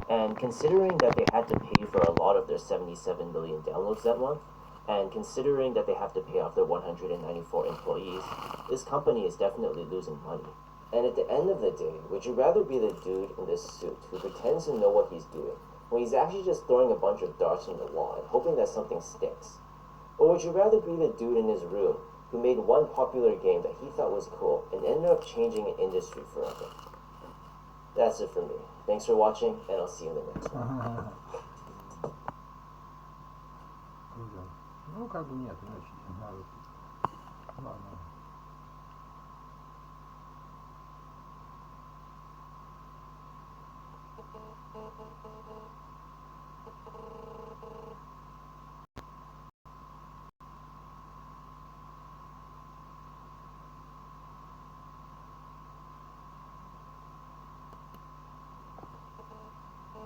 And considering that they had to pay for a lot of their 77 million downloads that month, and considering that they have to pay off their 194 employees, this company is definitely losing money. And at the end of the day, would you rather be the dude in this suit who pretends to know what he's doing, when he's actually just throwing a bunch of darts on the wall and hoping that something sticks? Or would you rather be the dude in his room who made one popular game that he thought was cool and ended up changing an industry forever? That's it for me. Thanks for watching, and I'll see you in the next one. Ну, как бы нет, не очень надо. Ладно.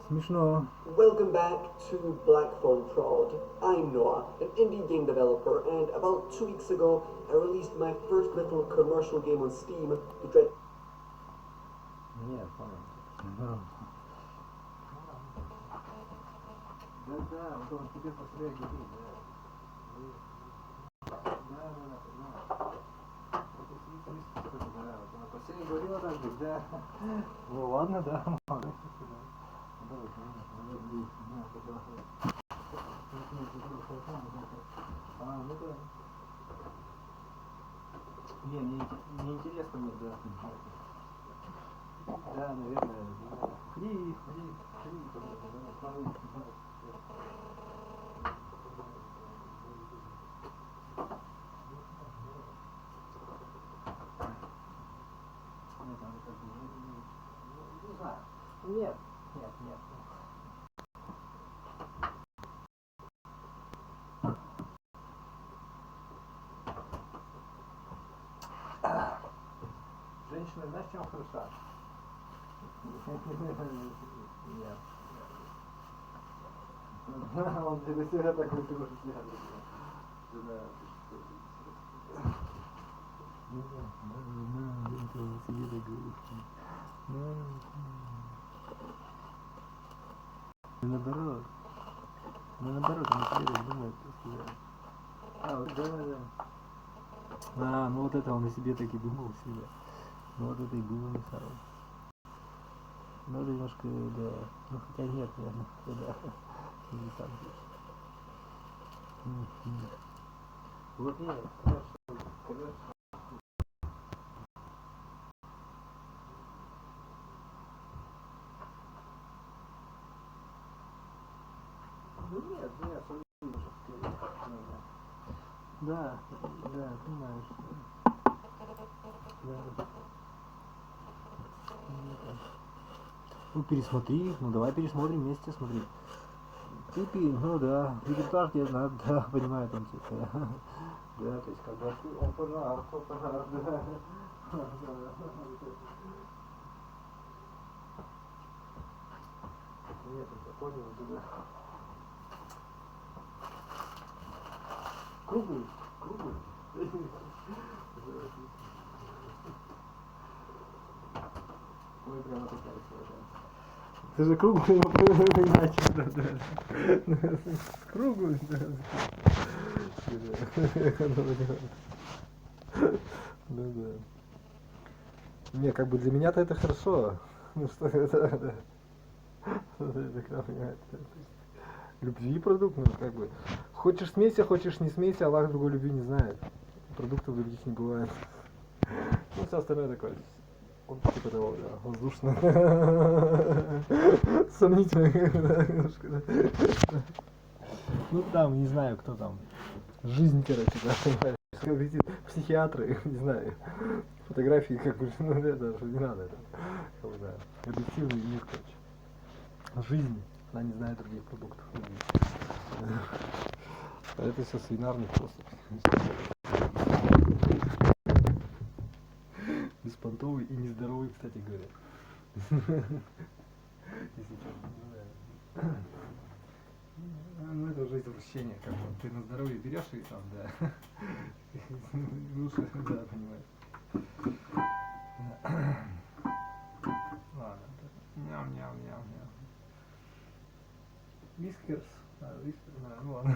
Смешно. Welcome back to Black Phone Prod. I'm Noah, an indie game developer, and about 2 weeks ago, I released my first little commercial game on Steam, the Dread... Нет, понял. Да, вот он тебе посмотрел, да. Последний говорил однажды, да. Ну ладно, да, молодец. Ну да. Не, мне интересно, да. Да, наверное. Фри, Не знаю. Нет. Женщина, знаешь, чем хороша? Нет. Он для себя так вытянул взгляд. Наоборот, он себе так думает. Ну вот это он о себе так и думал себе. Ну вот это и было на самом. Ну немножко, да. Ну хотя нет, наверное, да. Не так. Вот нет, конечно. Ну нет, да, понимаешь. Да. Ну пересмотри, ну давай пересмотрим вместе, смотри. Ну да, репертуар тебе надо, да, понимаю там типа. Да, то есть когда он пожар, да. Нет, я понял, да. Круглый. Ой, прямо такая сложная. Ты же круглый, иначе, да. Круглый, да. Да. Не, как бы для меня-то это хорошо. Ну что это, да. Любви продукт, ну как бы. Хочешь смейся, хочешь не смейся, Аллах другой любви не знает. Продуктов других не бывает. Ну все остальное такое. Он типа того, да, воздушно. Сомнительно, да, немножко, да. Ну там, не знаю, кто там. Жизнь, короче, да, понимаешь. Психиатры, не знаю. Фотографии, как бы, ну это не надо, это. Как бы, да. Объективный мир, короче. Жизнь, она не знает других продуктов. А это все свинарный способ. Беспонтовый и нездоровый, кстати говоря. Если честно, ну это уже извращение, как бы. Ты на здоровье берешь и там, да. Лучше, да, понимаешь. Ладно. Мяу. Вискерс. Ну ладно.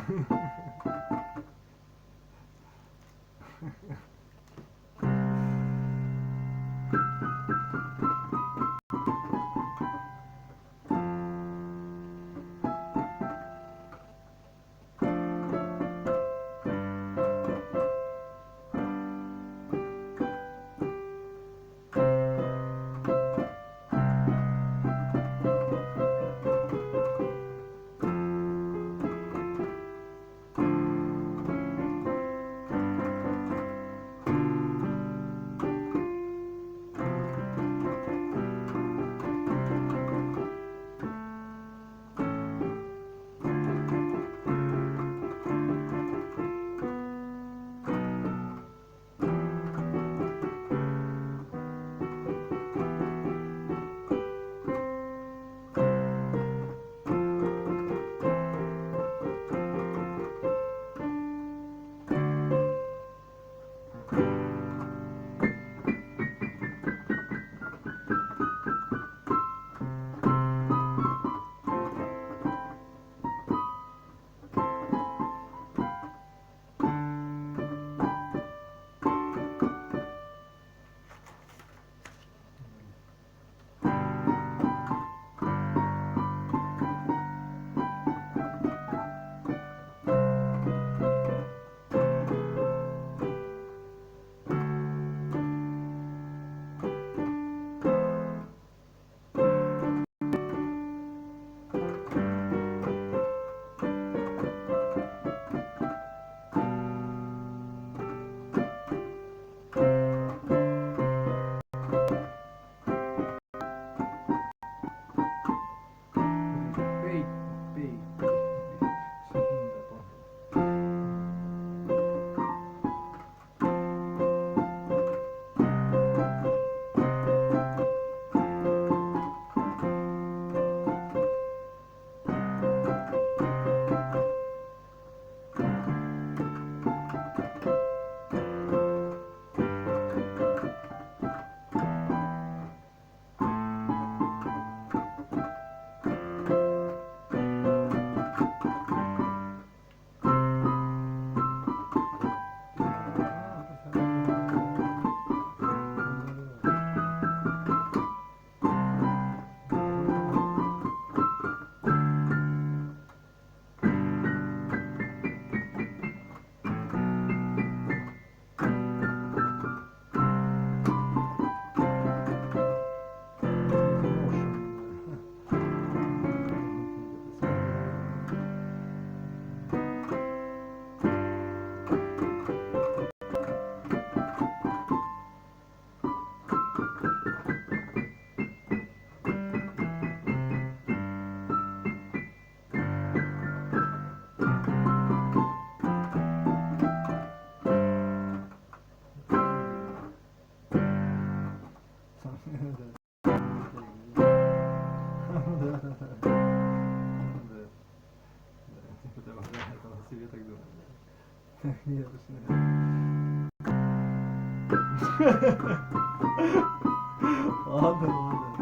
Нет, ладно, ладно.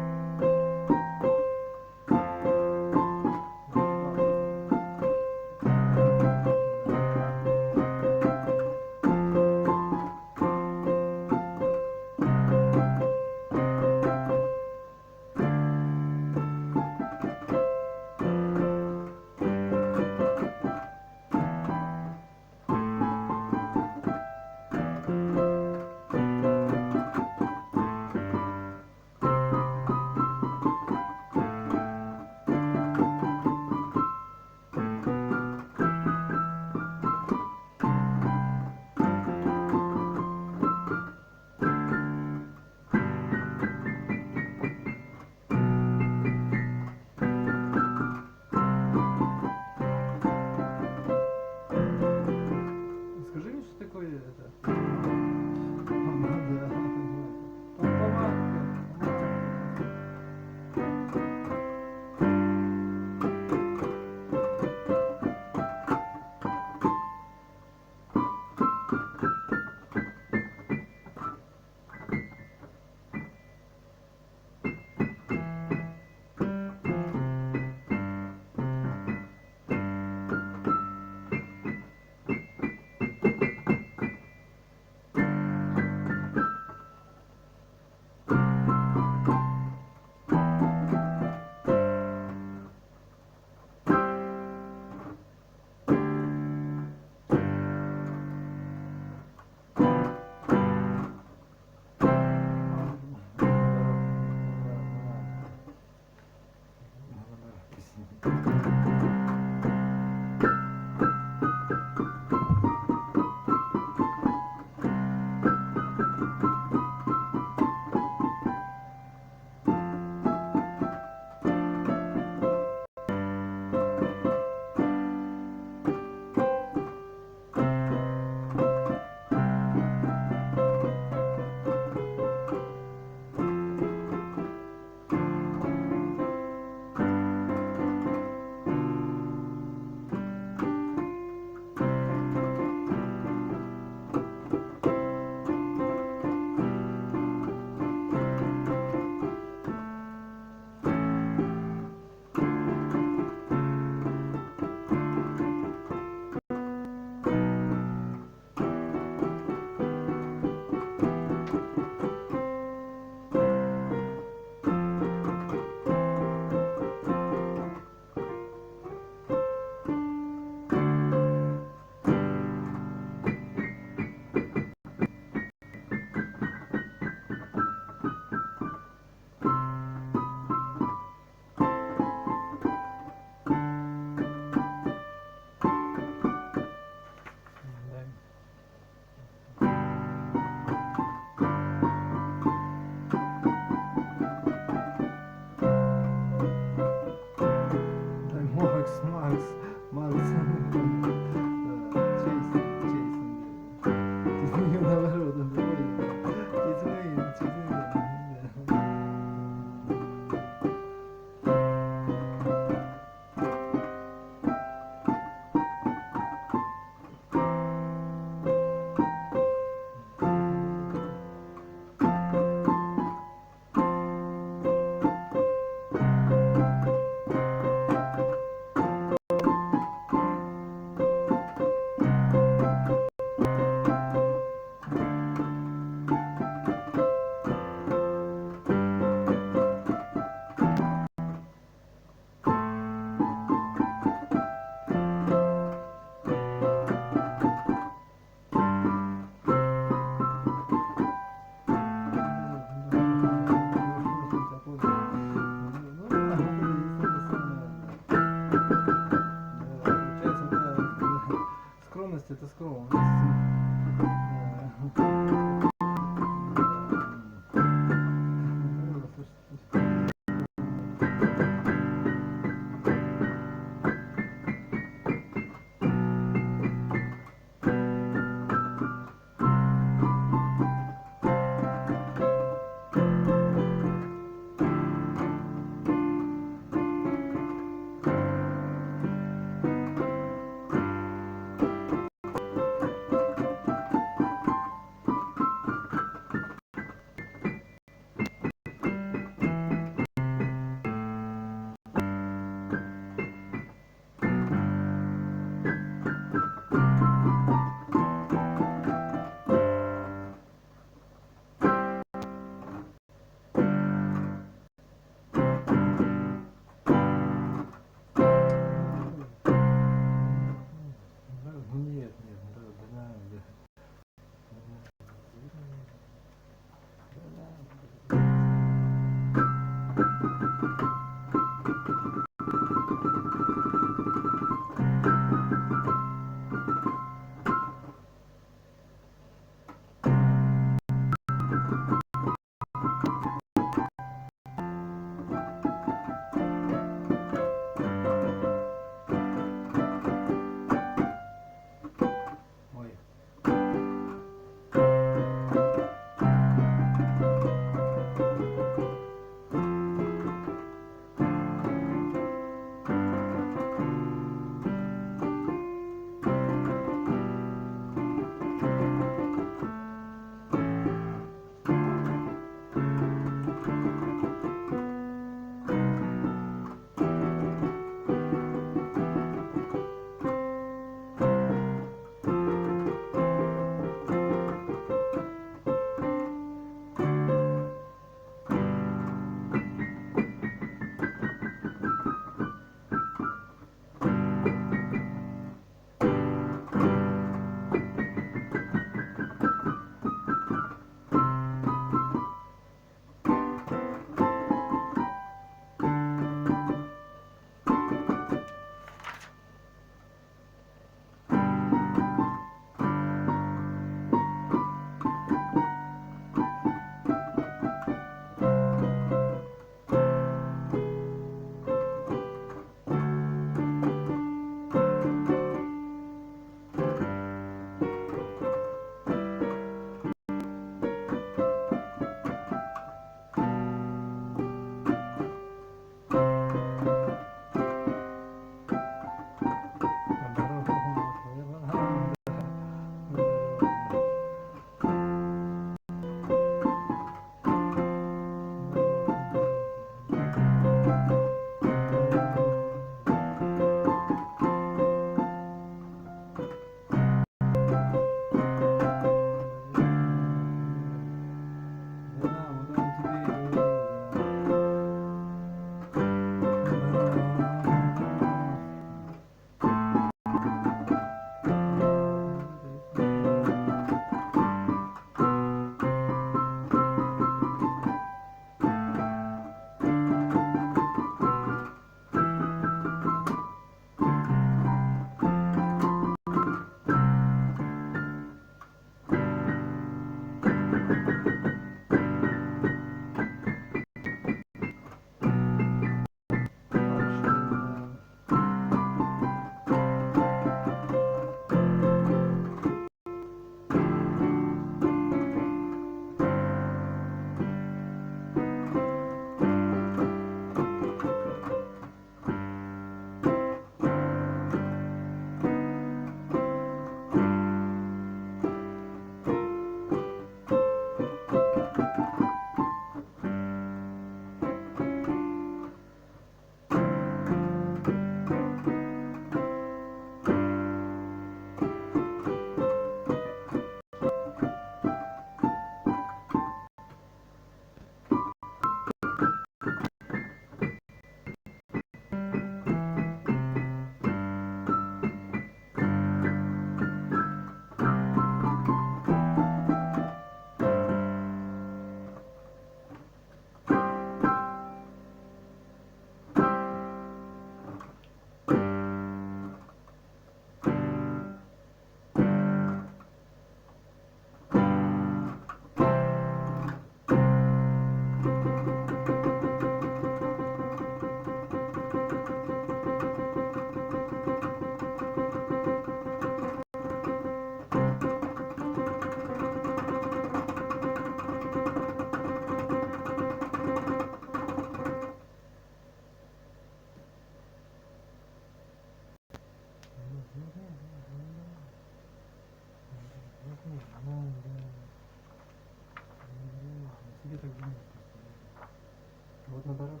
Вот наоборот.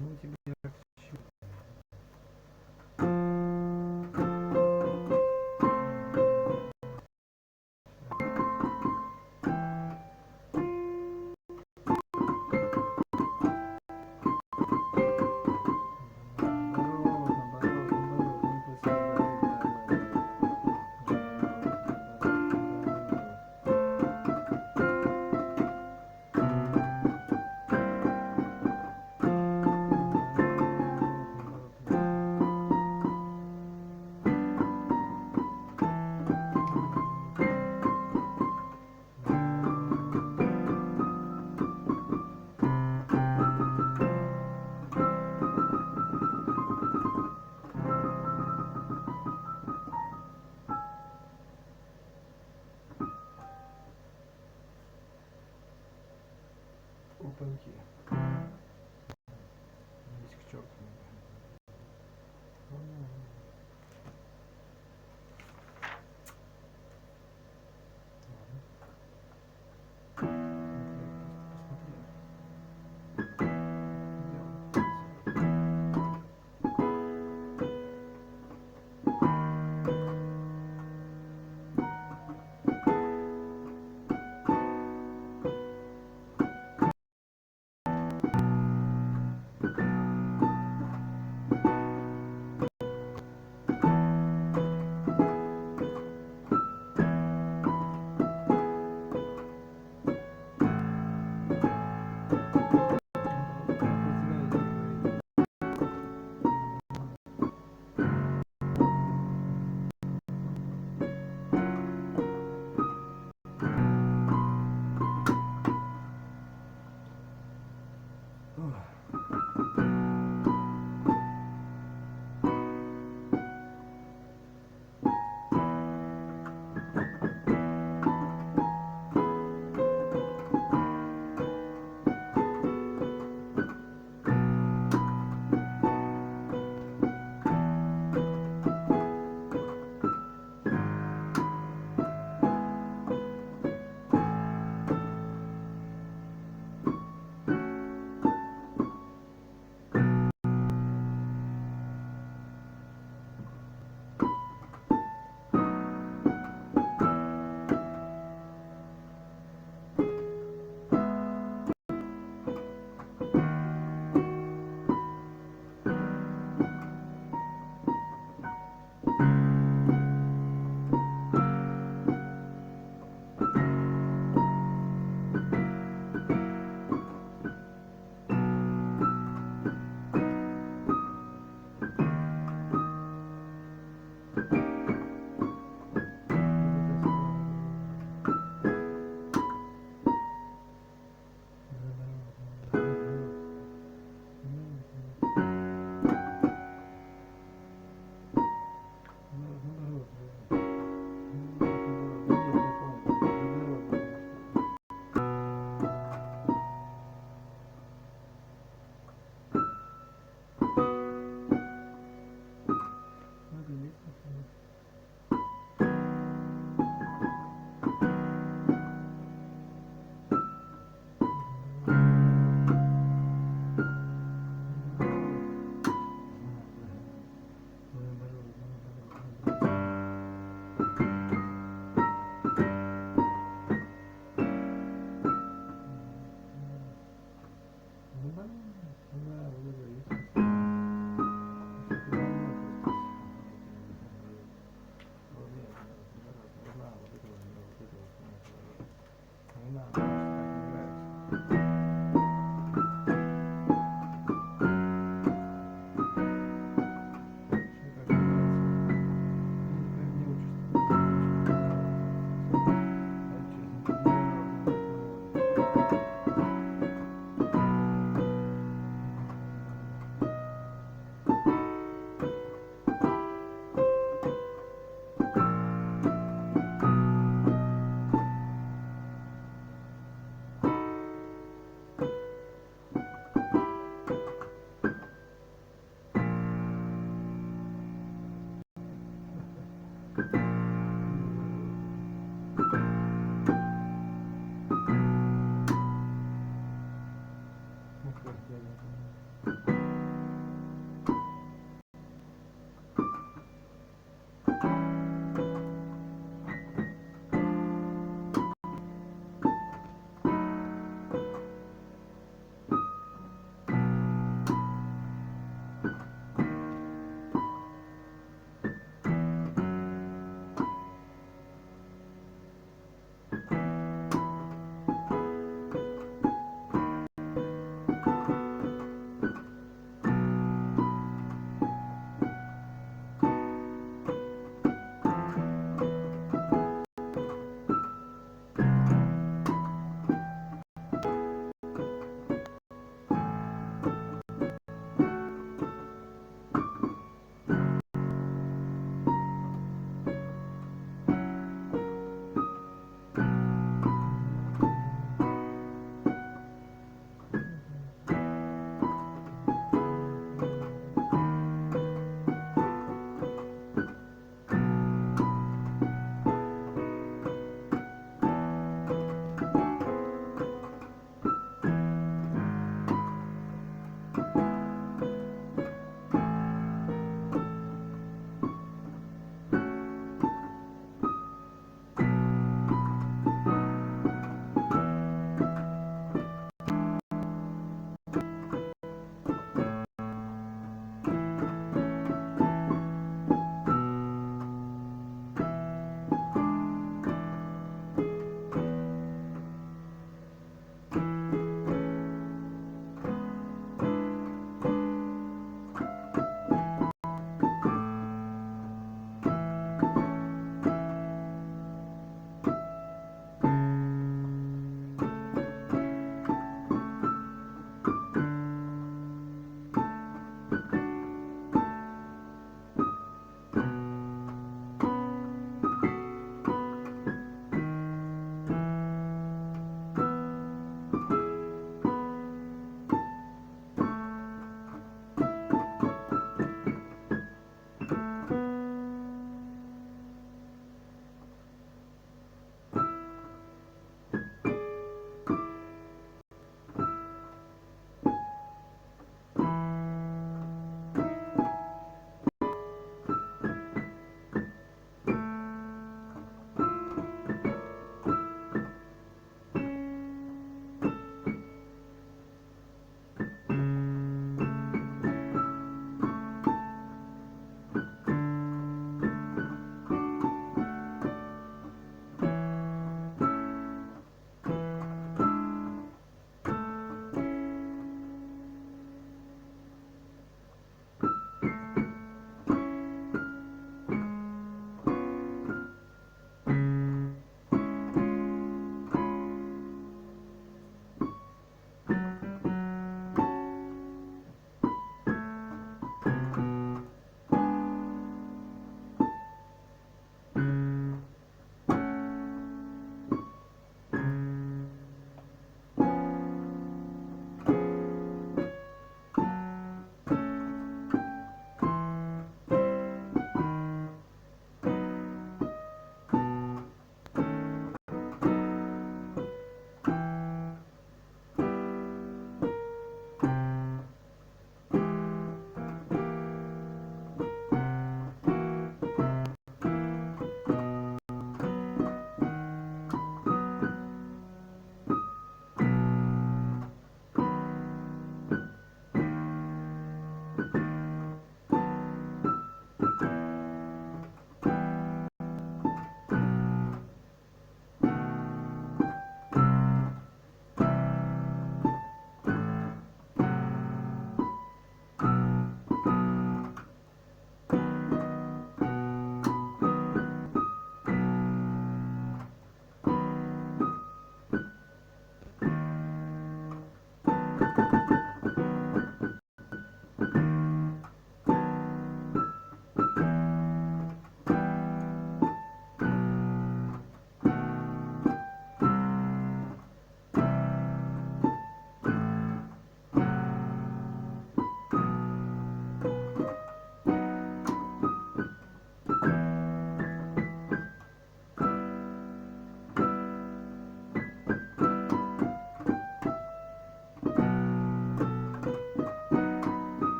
Ну тебе опаньки. Здесь к черту.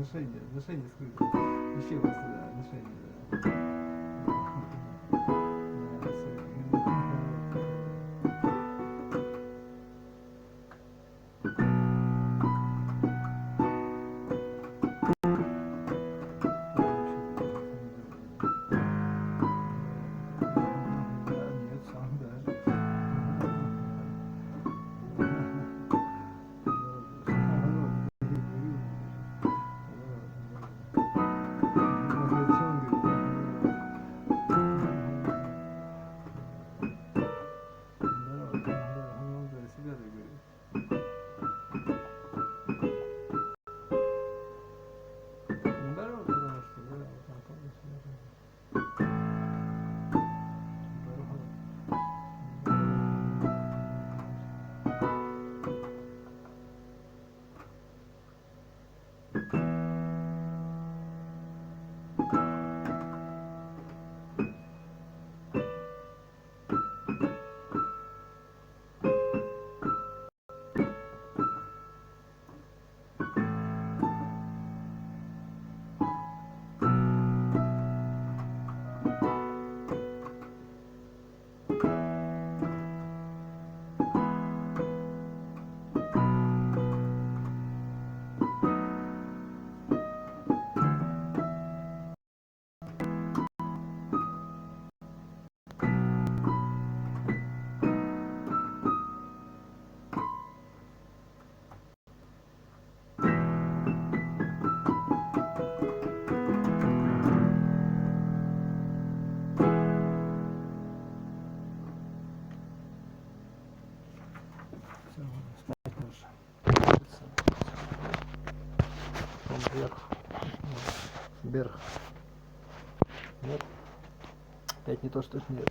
отношения скрыты. Ищи вас туда, отношения, да. Вверх. Нет. Опять не то, что нет.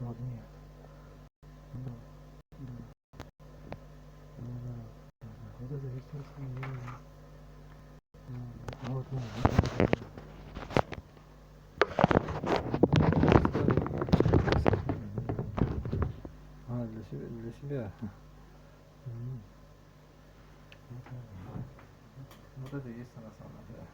Вот нет. Вот это естественно. Вот нет. А, для себя. Вот это и есть она самая, да.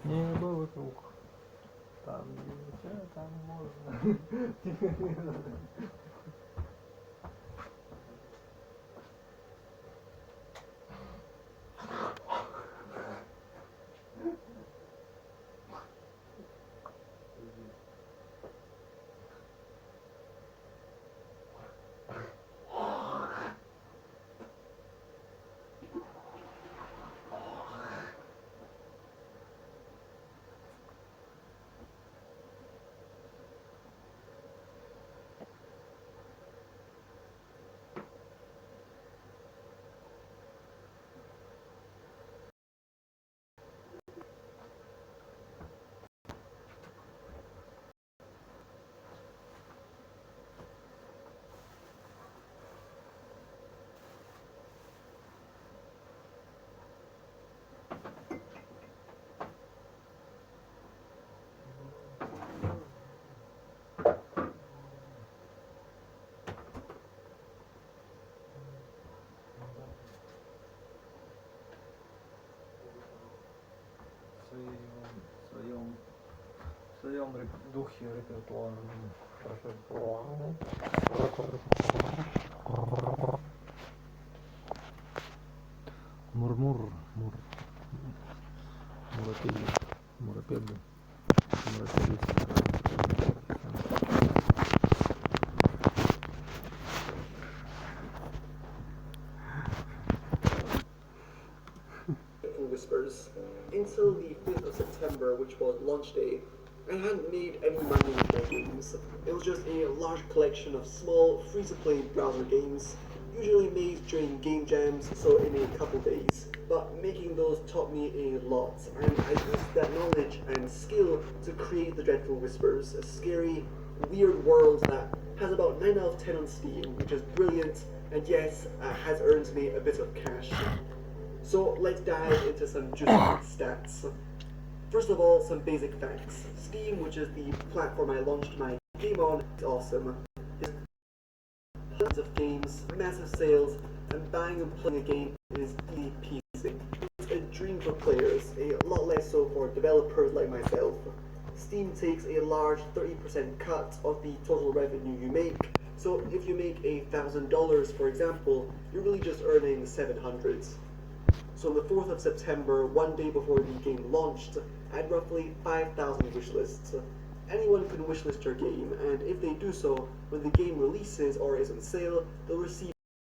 Небо вокруг. Там нельзя, там можно. В своем духе репертуарном. Мурмур, мур. Мурапеди, мурапеды, Whispers. Until the 5th of September, which was launch day, I hadn't made any money with my games. It was just a large collection of small, free-to-play browser games, usually made during game jams, so in a couple days. But making those taught me a lot, and I used that knowledge and skill to create the Dreadful Whispers, a scary, weird world that has about 9 out of 10 on Steam, which is brilliant, and yes, has earned me a bit of cash. So let's dive into some juicy stats. First of all, some basic facts. Steam, which is the platform I launched my game on, is awesome. It's tons of games, massive sales, and buying and playing a game is really peasy. It's a dream for players, a lot less so for developers like myself. Steam takes a large 30% cut of the total revenue you make, so if you make $1,000, for example, you're really just earning $700. So on the 4th of September, one day before the game launched, I had roughly 5,000 wishlists. Anyone can wishlist your game, and if they do so, when the game releases or is on sale, they'll receive